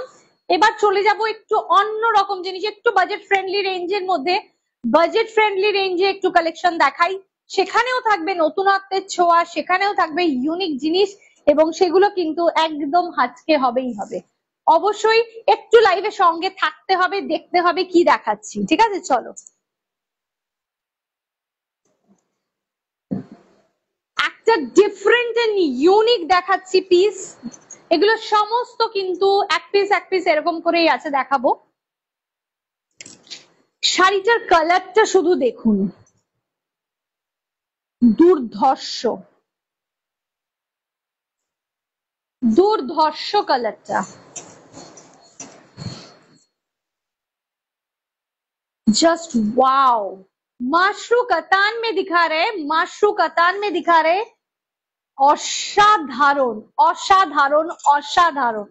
এবার চলে যাব একটু অন্য রকম জিনিস, একটু বাজেট ফ্রেন্ডলি রেঞ্জের মধ্যে। বাজেট ফ্রেন্ডলি রেঞ্জে একটু কালেকশন দেখাই, সেখানেও থাকবে নতুনত্বের ছোঁয়া, সেখানেও থাকবে ইউনিক জিনিস, এবং সেগুলো কিন্তু একদম হাজকে হবেই হবে। অবশ্যই একটু লাইভে সঙ্গে থাকতে হবে, দেখতে হবে কি দেখাচ্ছি, ঠিক আছে? চলো একটা ডিফারেন্ট এন্ড ইউনিক দেখাচ্ছি পিস, এগুলো সমস্ত কিন্তু এক পিস এরকম করেই আছে, দেখাবো। শাড়িটার কালারটা শুধু দেখুন, দুর্ধর্ষ দুর্ধর্ষ কালারটা, जस्ट वाओ। माशरू कतान में दिखा रहे, माशरू कतान में दिखा रहे, असाधारण असाधारण असाधारण।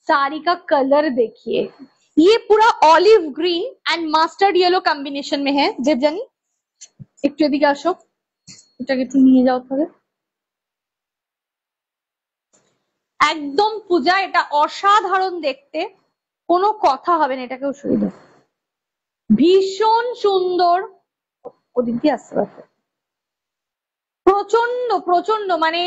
साड़ी का कलर देखिए, ये पूरा olive green and mastered yellow combination में है। देवजानी একটু এদিকে আসো, এটাকে একটু নিয়ে যাও তাহলে। একদম পূজা, এটা অসাধারণ দেখতে, কোনো কথা হবে না, এটাকেও সরিয়ে দাও, ভীষণ সুন্দর। ওদিক দিয়ে আসতে পারবে, প্রচন্ড প্রচন্ড, মানে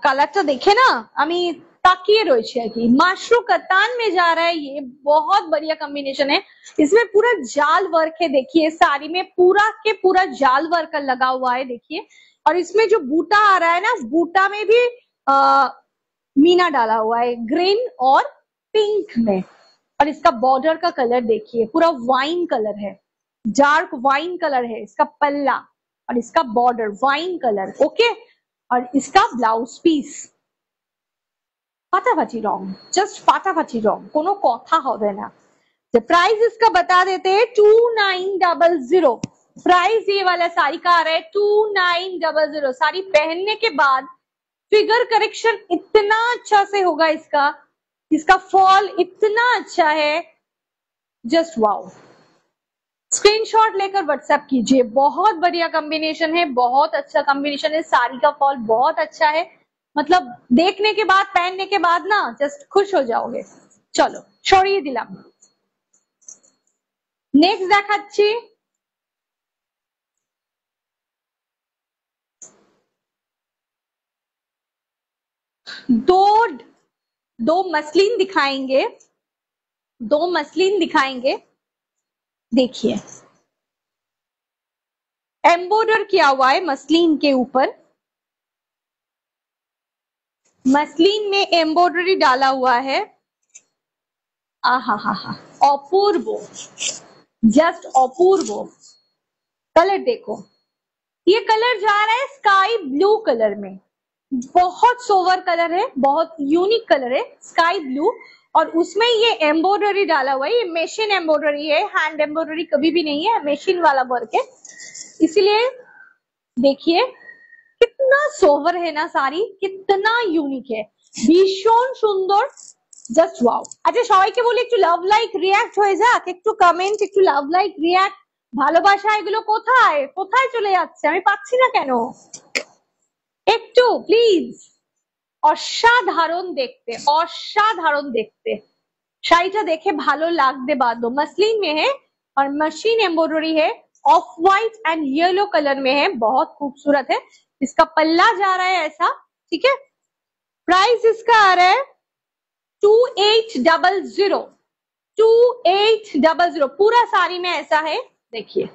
कलर देखे ना আমি ताकिए রয়েছে আর কি। माशरू कतान में जा रहा है, ये बहुत बढ़िया कॉम्बिनेशन है, इसमें पूरा जाल वर्क है, देखिए साड़ी में पूरा के पूरा जाल वर्क लगा हुआ है, देखिए। और इसमें जो बूटा आ रहा है ना, बूटा में भी मीना डाला हुआ है, ग्रीन और पिंक में। और इसका बॉर्डर का कलर देखिए, पूरा वाइन कलर है, डार्क वाइन कलर है इसका पल्ला, और इसका बॉर्डर वाइन कलर। ओके, और इसका ब्लाउज पीस फाटाफाटी रॉन्ग, जस्ट फाटाफाटी रॉन्ग, कोनो कथा होबे ना। तो प्राइस इसका बता देते हैं 2900। प्राइस ये वाला साड़ी का आ रहा है 2900। साड़ी पहनने के बाद फिगर करेक्शन इतना अच्छा से होगा इसका, इसका फॉल इतना अच्छा है, जस्ट वाओ। स्क्रीनशॉट लेकर व्हाट्सएप कीजिए, बहुत बढ़िया कॉम्बिनेशन है, बहुत अच्छा कॉम्बिनेशन है, साड़ी का फॉल बहुत अच्छा है, मतलब देखने के बाद पहनने के बाद ना जस्ट खुश हो जाओगे। चलो সরিয়ে দিলাম, নেক্সট দেখাচ্ছি दो दो मसलिन दिखाएंगे, दो मसलिन दिखाएंगे। देखिए एम्बॉर्डर किया हुआ है मसलिन के ऊपर, मसलिन में एम्बॉर्डरी डाला हुआ है। आहा हा हा, अपूर्व, जस्ट अपूर्व। कलर देखो, ये कलर जा रहा है स्काई ब्लू कलर में, बहुत सोवर कलर है, बहुत यूनिक कलर है स्काई ब्लू, और उसमें ये एम्ब्रॉयडरी डाला हुआ है, ये मशीन एम्ब्रॉयडरी है, हैंड एम्ब्रॉयडरी कभी भी नहीं है, मशीन वाला वर्क है। इसलिए देखिए कितना सोवर है ना साड़ी, कितना यूनिक है, भीषण सुंदर, জাস্ট ওয়াও। আচ্ছা সবাইকে বলি একটু লাভ লাইক রিঅ্যাক্ট হয়ে যাক, একটু কমেন্ট, একটু লাভ লাইক রিঅ্যাক্ট, ভালোবাসা এগুলো কোথায় কোথায় চলে যাচ্ছে, আমি পাচ্ছি না কেন, একটু প্লিজ। অসাধারণ দেখতে, অসাধারণ দেখতে, শাড়িটা দেখে ভালো লাগতে বাধ্য। मसलिन में है और मशीन एम्ब्रॉयडरी है, of white and yellow colour में है, बहुत खूबसूरत है। इसका पल्ला जा रहा है ऐसा, ठीक है। प्राइस इसका आ रहा है 2800, 2800 पूरा साड़ी में ऐसा है। देखिए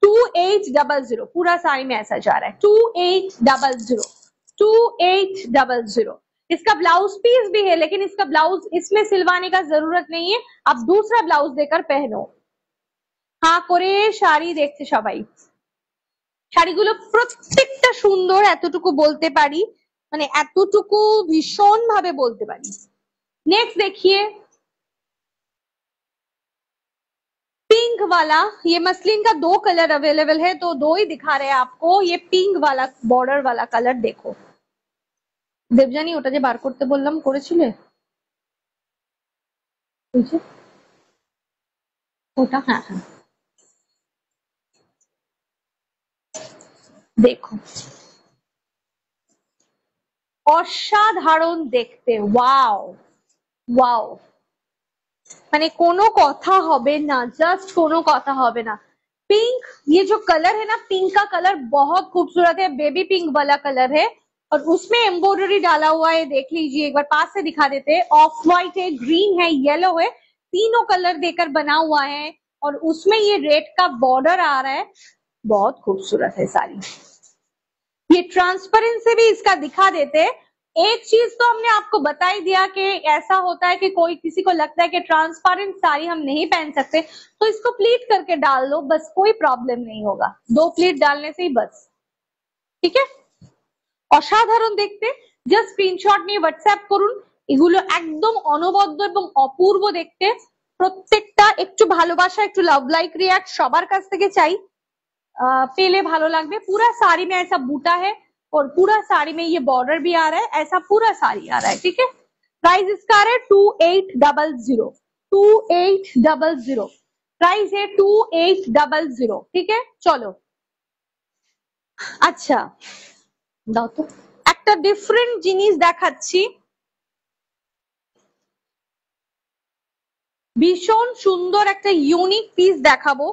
2800 पूरा साड़ी में ऐसा जा रहा है, 2800, 2800। इसका ब्लाउज पीस भी है, लेकिन इसका ब्लाउज इसमें सिलवाने का जरूरत नहीं है, आप दूसरा ब्लाउज देकर पहनो। हाँ করে শাড়ি দেখছে সবাই, শাড়িগুলো প্রত্যেকটা সুন্দর, এতটুকু বলতে পারি, মানে এতটুকু ভীষণ ভাবে বলতে পারি। नेक्स्ट देखिए पिंक वाला, ये मसलिन का दो कलर अवेलेबल है, तो दो ही दिखा रहे हैं आपको। ये पिंक वाला बॉर्डर वाला कलर देखो, দেবজানি ওটা যে বার করতে বললাম করেছিলে ওটা, হ্যাঁ হ্যাঁ দেখো অসাধারণ দেখতে, ওয়াও ওয়াও, মানে কোনো কথা হবে না, জাস্ট কোনো কথা হবে না। पिंक, ये जो कलर है ना, पिंक का कलर बहुत खूबसूरत है, बेबी पिंक वाला कलर है, और उसमें एम्ब्रॉयडरी डाला हुआ है, देख लीजिए एक बार पास से दिखा देते हैं। ऑफ व्हाइट है, ग्रीन है, येलो है, तीनों कलर देकर बना हुआ है, और उसमें ये रेड का बॉर्डर आ रहा है, बहुत खूबसूरत है साड़ी। ये ट्रांसपेरेंट से भी इसका दिखा देते हैं। एक चीज तो हमने आपको बता ही दिया कि ऐसा होता है कि कोई किसी को लगता है कि ट्रांसपेरेंट साड़ी हम नहीं पहन सकते, तो इसको प्लीट करके डाल दो, बस कोई प्रॉब्लम नहीं होगा, 2 प्लीट डालने से ही बस, ठीक है। অসাধারণ দেখতে, জাস্ট স্ক্রিনশট নিয়ে হোয়াটসঅ্যাপ করুন, এগুলো একদম অনবদ্য এবং অপূর্ব দেখতে, প্রত্যেকটা একটু ভালোবাসা, একটু লাভ লাইক রিঅ্যাক্ট সবার কাছ থেকে চাই, पेले भालो लगবে। पूरा साड़ी में ऐसा बूटा है, और पूरा साड़ी में ये बॉर्डर भी आ रहा है, ऐसा पूरा साड़ी आ रहा है, ठीक है। प्राइस इसका आ रहा है 2800, 2800 प्राइस है, 2800, ठीक है। चलो अच्छा দাও তো একটা ডিফারেন্ট জিনিস দেখাচ্ছি, ভীষণ সুন্দর একটা ইউনিক পিস দেখাবো।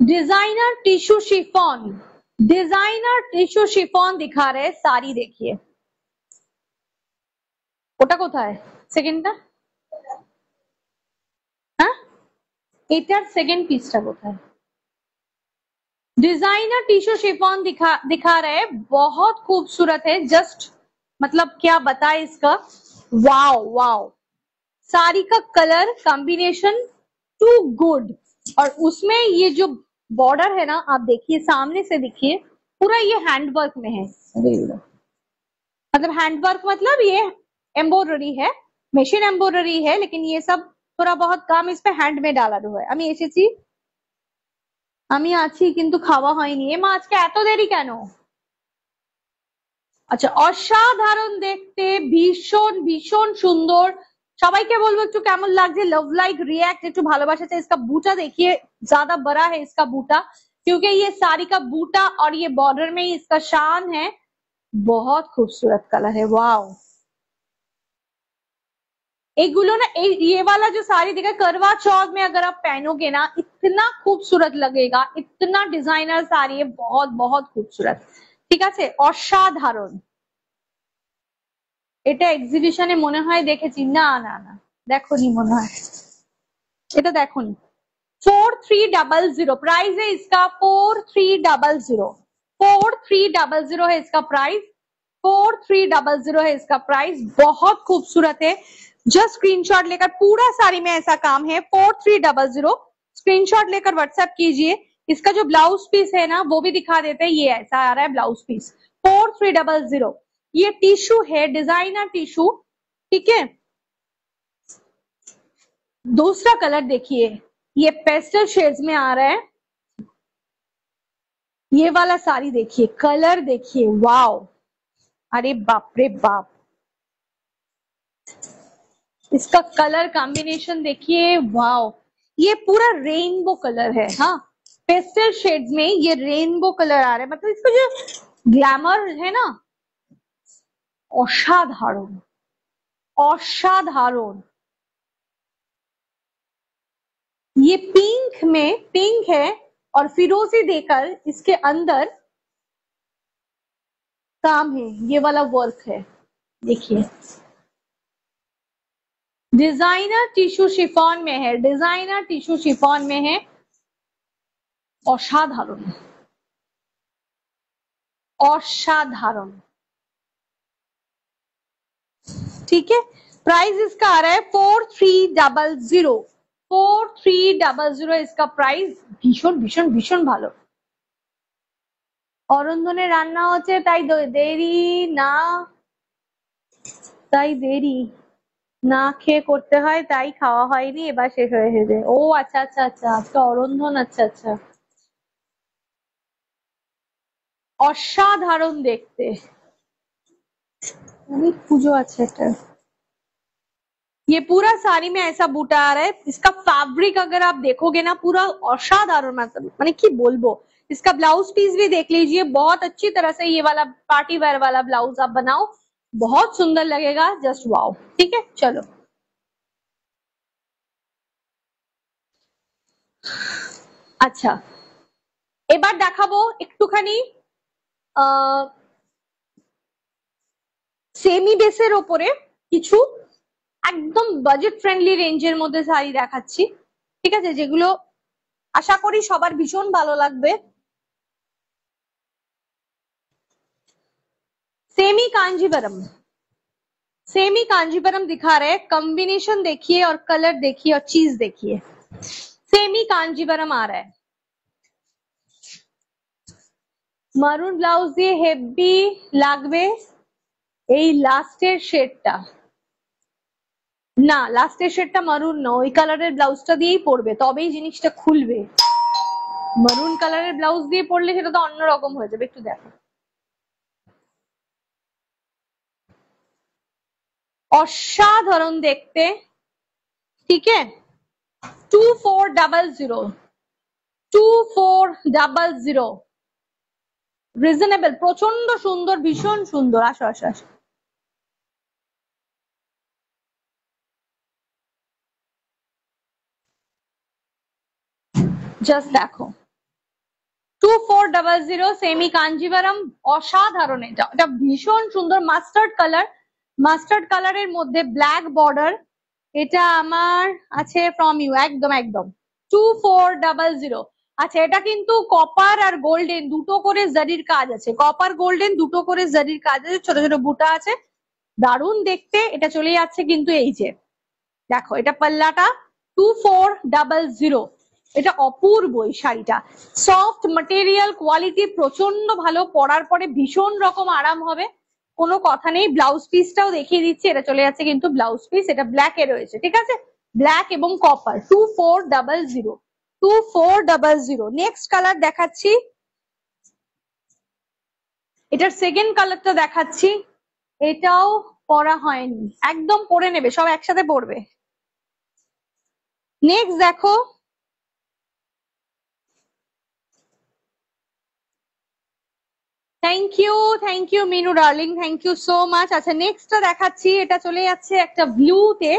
Designer tissue chiffon, designer tissue chiffon दिखा रहे हैं साड़ी, देखिए ওটা কোথায় সেকেন্ডটা, হ্যাঁ এটার সেকেন্ড পিসটা কোথায়? डिजाइनर टिश्यू शिफॉन दिखा रहे हैं, बहुत खूबसूरत है। जस्ट मतलब क्या बताए इसका, वाओ वाओ। साड़ी का कलर कॉम्बिनेशन टू गुड, और उसमें ये जो बॉर्डर है ना, आप देखिए सामने से देखिए, पूरा ये हैंडवर्क में है। मतलब हैंडवर्क मतलब ये एम्ब्रॉयडरी है, मेशिन एम्ब्रॉयडरी है, लेकिन ये सब थोड़ा बहुत काम इस पे हैंड में डाला हुआ है। আমি এসেছি, আমি আছি, কিন্তু খাওয়া হয়নি। এ মা আজকে এত দেরি কেন? আচ্ছা, অসাধারণ দেখতে, ভীষণ ভীষণ সুন্দর। সবাইকে বলবো একটু কেমন লাগছে, लव लाइक रिएक्ट, একটু ভালোবাসা চাই। इसका बूटा देखिए, ज्यादा बड़ा है इसका बूटा, क्योंकि ये साड़ी का बूटा और ये बॉर्डर में ही इसका शान है। बहुत खूबसूरत कलर है, वाओ। एगुलो ना, ये वाला जो साड़ी देखा, करवा चौथ में अगर आप पहनोगे ना, इतना खूबसूरत लगेगा, इतना डिजाइनर साड़ी है, बहुत बहुत खूबसूरत। ঠিক আছে, অসাধারণ। এটা এক্সিবিশনে মনে হয় দেখেছি, না না না দেখোনি মনে হয়, এটা দেখোনি। 4300 प्राइस है इसका, 4300, 4300 है इसका प्राइस, 4300 है इसका प्राइस। बहुत खूबसूरत है। जस्ट स्क्रीनशॉट लेकर, पूरा साड़ी में ऐसा काम है। 4300 स्क्रीनशॉट लेकर व्हाट्सएप कीजिए। इसका जो ब्लाउज पीस है ना, वो भी दिखा देते हैं। ये ऐसा आ रहा है ब्लाउज पीस, 4300। ये टिश्यू है, डिजाइनर टिश्यू, ठीक है। दूसरा कलर देखिए, ये पेस्टल शेड्स में आ रहा है। ये वाला साड़ी देखिए, कलर देखिए, वाओ, अरे बाप रे बाप। इसका कलर कॉम्बिनेशन देखिए, वाओ। ये पूरा रेनबो कलर है, हाँ, पेस्टल शेड्स में ये रेनबो कलर आ रहा है। मतलब इसका जो ग्लैमर है ना, অসাধারণ অসাধারণ। ये पिंक में, पिंक है और फिरोजी देकर इसके अंदर काम है, ये वाला वर्क है, देखिए। डिजाइनर टिश्यू शिफॉन में है, डिजाइनर टिश्यू शिफॉन में है, অসাধারণ অসাধারণ। ठीक है, प्राइस इसका आ रहा है 4300, 4300 इसका प्राइस। ভীষণ ভীষণ ভীষণ ভালো। অরন্ধনে রান্না হচ্ছে, তাই দেরি না, তাই দেরি না খেয়ে করতে হয়, তাই খাওয়া হয়নি, এবার শেষ হয়ে গেছে। ও আচ্ছা আচ্ছা আচ্ছা, আজকে অরন্ধন, আচ্ছা আচ্ছা। অসাধারণ দেখতে, অনেক পুজো আছে এটা। ये पूरा साड़ी में ऐसा बूटा आ रहा है। इसका फैब्रिक अगर आप देखोगे ना, पूरा असाधारण, मतलब मैंने की बोलबो। इसका ब्लाउज पीस भी देख लीजिए, बहुत अच्छी तरह से ये वाला पार्टी वेयर वाला ब्लाउज आप बनाओ, बहुत सुंदर लगेगा, जस्ट वाओ। ठीक है, चलो আচ্ছা, এবার দেখাবো একটুখানি সেমি বেসের ওপরে কিছু একদম বাজেট ফ্রেন্ডলি রেঞ্জের মধ্যে শাড়ি দেখাচ্ছি, ঠিক আছে, যেগুলো আশা করি সবার ভীষণ ভালো লাগবে। सेमी कांजीवरम, सेमी कांजीवरम दिखा रहे हैं। कॉम्बिनेशन देखिए और कलर देखिए और चीज देखिए, सेमी कांजीवरम आ रहा है। মারুন ব্লাউজ দিয়ে হেভি লাগবে। এই লাস্টের শেডটা না, লাস্টের শেডটা মারুন না, ওই কালারের ব্লাউজটা দিয়েই পরবে, তবেই জিনিসটা খুলবে। মারুন কালারের ব্লাউজ দিয়ে পরলে সেটা তো অন্যরকম হয়ে যাবে। একটু দেখো, অসাধারণ দেখতে, ঠিক আছে। 2400, 2400 রিজনেবল, প্রচন্ড সুন্দর, ভীষণ সুন্দর। আসো আসো আসো, জাস্ট দেখো, 2400 সেমি কাঞ্জিভারম, অসাধারণ। এটা ভীষণ সুন্দর, মাস্টার্ড কালার, মাস্টার্ড কালারের মধ্যে ব্ল্যাক বর্ডার। এটা আমার আছে ফ্রম ইউ, একদম একদম 2400। আচ্ছা, এটা কিন্তু কপার আর গোল্ডেন দুটো করে জারির কাজ আছে, কপার গোল্ডেন দুটো করে জারির কাজ আছে, ছোট ছোট বুটা আছে, দারুণ দেখতে। এটা চলে যাচ্ছে কিন্তু এই যে দেখো, এটা পাল্লাটা 2400। এটা অপূর্ব এই শাড়িটা, সফট ম্যাটেরিয়াল, কোয়ালিটি প্রচন্ড ভালো, পরার পরে ভীষণ রকম আরাম হবে, কোনো কথা নেই। ব্লাউজ পিসটাও দেখিয়ে দিচ্ছি, এটা চলে যাচ্ছে কিন্তু ব্লাউজ পিস, এটা ব্ল্যাক এ রয়েছে, ঠিক আছে, ব্ল্যাক এবং কপার 2400। 2400। নেক্সট কালার দেখাচ্ছি, এটার সেকেন্ড কালারটা দেখাচ্ছি, এটাও পরা হয়নি, একদম পরে নেবে, সব একসাথে পরবে। নেক্সট দেখো, thank you Minu darling, thank you so much. আচ্ছা, নেক্সটটা দেখাচ্ছি, এটা চলে যাচ্ছে একটা ব্লুতে,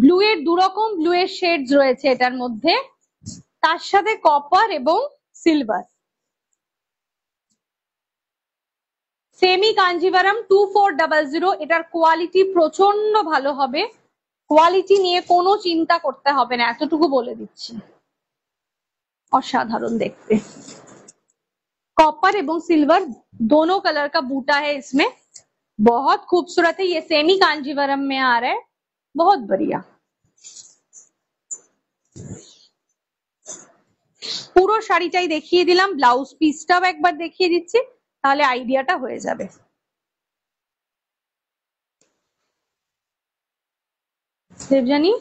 ব্লু এর দুরকম ব্লু এর শেডস রয়েছে এটার মধ্যে, তার সাথে কপার এবং সিলভার। সেমি কাঞ্জিভারাম 2400। এটার কোয়ালিটি প্রচন্ড ভালো হবে, কোয়ালিটি নিয়ে কোনো চিন্তা করতে হবে না, এতটুকু বলে দিচ্ছি, অসাধারণ দেখতে। कॉपर एवं सिल्वर दोनों कलर का बूटा है इसमें, बहुत खूबसूरत है, ये सेमी कांजीवरम में आ रहा है, बहुत बढ़िया। পুরো শাড়িটাই দেখিয়ে দিলাম, ব্লাউজ পিসটাও একবার দেখিয়ে দিচ্ছি, তাহলে আইডিয়াটা হয়ে যাবে। দেবজানি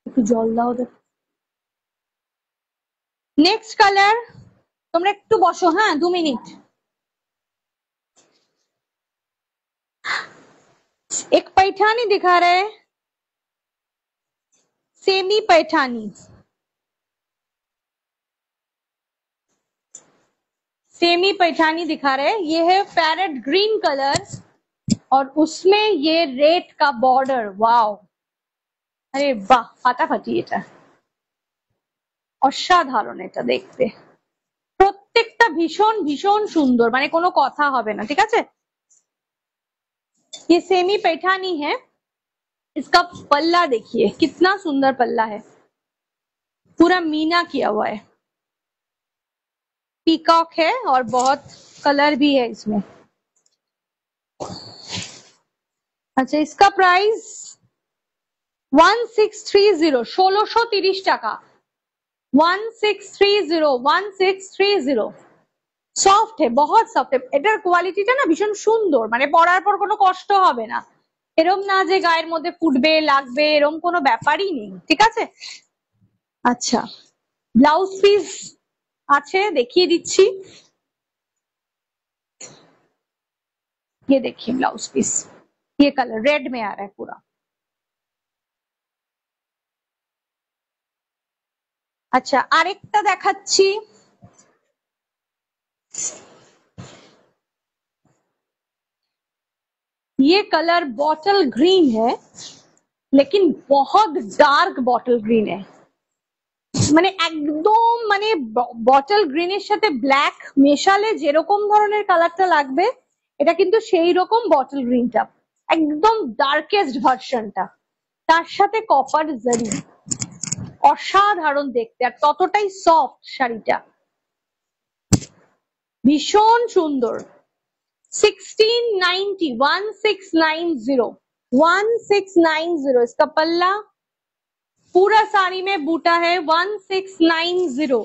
একটু জল দাও। নেক্সট কালার, তোমরা একটু বসো, হ্যাঁ 2 মিনিট। एक पैठानी दिखा रहे हैं, सेमी पैठानी, सेमी पैठानी दिखा रहे हैं। ये है पैरेट ग्रीन कलर और उसमें ये रेड का बॉर्डर, वाओ, अरे वाह, ফাটাফাটি, এটা অসাধারণ, এটা দেখতে প্রত্যেকটা ভীষণ ভীষণ সুন্দর, মানে কোনো কথা হবে না, ঠিক আছে। ये सेमी पैठानी है, इसका पल्ला देखिए कितना सुंदर पल्ला है, पूरा मीना किया हुआ है, पीकॉक है और बहुत कलर भी है इसमें। अच्छा, इसका प्राइस 1630, 1630 টাকা, 1630। সফট है, बहुत সফট है, এটার কোয়ালিটিটা না ভীষণ সুন্দর, মানে পরার পর কোনো কষ্ট হবে না, এরম না যে গায়ের মধ্যে ফুটবে লাগবে, এরম কোনো ব্যাপারই নেই, ঠিক আছে। আচ্ছা, ব্লাউজ পিস আছে, দেখিয়ে দিচ্ছি, ये देखिए ब्लाउज पीस, ये कलर रेड में आ रहा है पूरा। अच्छा, আরেকটা দেখাচ্ছি, ये कलर बॉटल ग्रीन है, लेकिन बहुत डार्क बॉटल ग्रीन है, মানে একদম মানে বটল গ্রিনের সাথে ব্ল্যাক মেশালে যেরকম ধরনের কালারটা লাগবে, এটা কিন্তু সেই রকম বটল গ্রিনটা, একদম ডার্কেস্ট ভার্সনটা, তার সাথে কপার জারি, অসাধারণ দেখতে, আর ততটাই সফট শাড়িটা, ভীষণ সুন্দর। 1690, 1690, 1690 इसका पल्ला, पूरा साड़ी में बूटा है, 1690,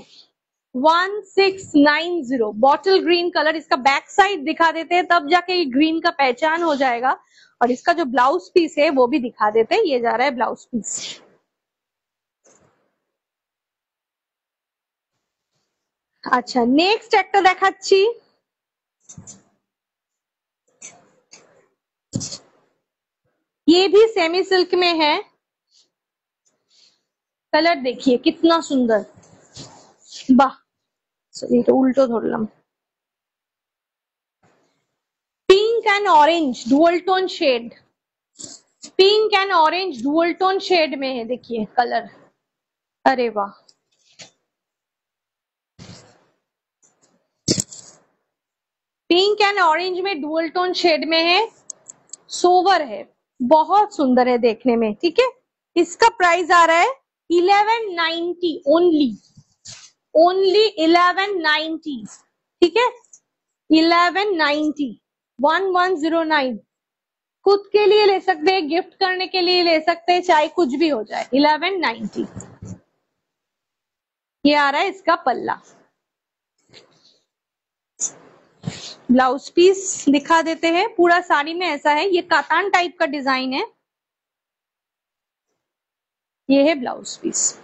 1690। बॉटल ग्रीन कलर, इसका बैक साइड दिखा देते हैं, तब जाके ये ग्रीन का पहचान हो जाएगा, और इसका जो ब्लाउज पीस है वो भी दिखा देते हैं, ये जा रहा है ब्लाउज पीस। अच्छा, नेक्स्ट একটা দেখাচ্ছি, ये भी सेमी सिल्क में है, कलर देखिए कितना सुंदर, वाह, এটা উল্টো ধরলাম, pink and orange dual tone shade, pink and orange dual tone shade में है, देखिए कलर, अरे वाह, पिंक एंड ऑरेंज में डुअल टोन शेड में है, सोवर है, बहुत सुंदर है देखने में, ठीक है। इसका प्राइस आ रहा है 1190 ओनली, ओनली 1190, ठीक है 1190, 1109। खुद के लिए ले सकते हैं, गिफ्ट करने के लिए ले सकते हैं, चाहे कुछ भी हो जाए। 1190 ये आ रहा है इसका पल्ला। ब्लाउज पीस दिखा देते हैं, पूरा साड़ी में ऐसा है, ये कातान टाइप का डिजाइन है। ये है ब्लाउज पीस,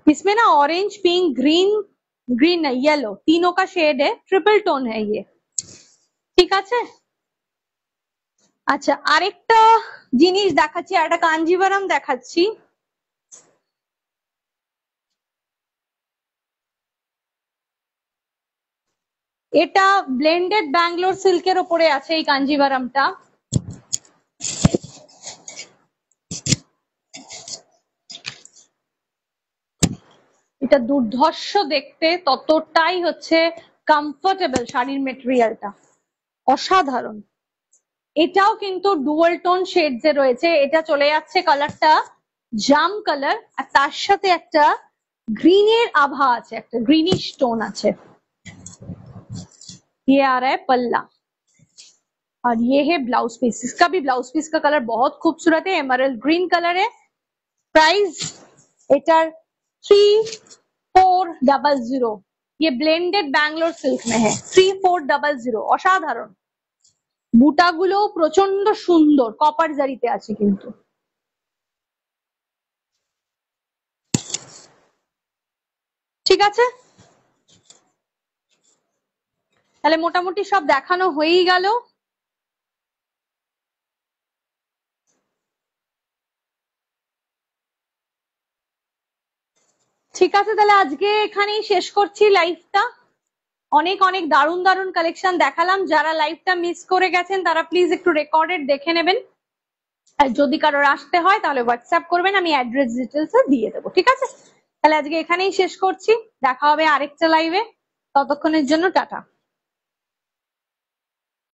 इसमें ना ऑरेंज, पिंक, ग्रीन, ग्रीन नहीं येलो, तीनों का शेड है, ट्रिपल टोन है ये, ঠিক আছে। আচ্ছা আরেকটা জিনিস দেখাচ্ছি, একটা কাঞ্জিভারাম দেখাচ্ছি। এটা ব্লেন্ডেড ব্যাঙ্গালোর সিল্কের উপরে আছে এই কাঞ্জিভারামটা। এটা দুর্ধর্ষ দেখতে, ততটাই হচ্ছে কমফোর্টেবল, শাড়ির মেটেরিয়ালটা অসাধারণ। এটাও কিন্তু ডুয়াল টোন শেডস এ রয়েছে, এটা চলে যাচ্ছে কালারটা জাম কালার, আর তার সাথে একটা গ্রিনের আভা আছে, একটা গ্রিনিশ টোন আছে। ये आ रहा है पल्ला और ये है ब्लाउज पीस, इसका भी ब्लाउज पीस का कलर बहुत खूबसूरत है, एमरल्ड ग्रीन कलर है। प्राइस एटार 3400, ये ब्लेंडेड बैंगलोर सिल्क में है, 3400, অসাধারণ। বুটাগুলো প্রচন্ড সুন্দর, কপার জারিতে আছে কিন্তু। ঠিক আছে, তাহলে মোটামুটি সব দেখানো হয়েই গেল। ঠিক আছে, তাহলে আজকে এখানেই শেষ করছি লাইভটা। অনেক অনেক দারুণ দারুণ কালেকশন দেখালাম, যারা লাইভটা মিস করে গেছেন তারা প্লিজ একটু রেকর্ডেড দেখে নেবেন, আর যদি কারোর আসতে হয় তাহলে হোয়াটসঅ্যাপ করবেন, আমি অ্যাড্রেস ডিটেলস দিয়ে দেবো। ঠিক আছে, তাহলে আজকে এখানেই শেষ করছি, দেখা হবে আরেকটা লাইভে, ততক্ষণের জন্য টাটা।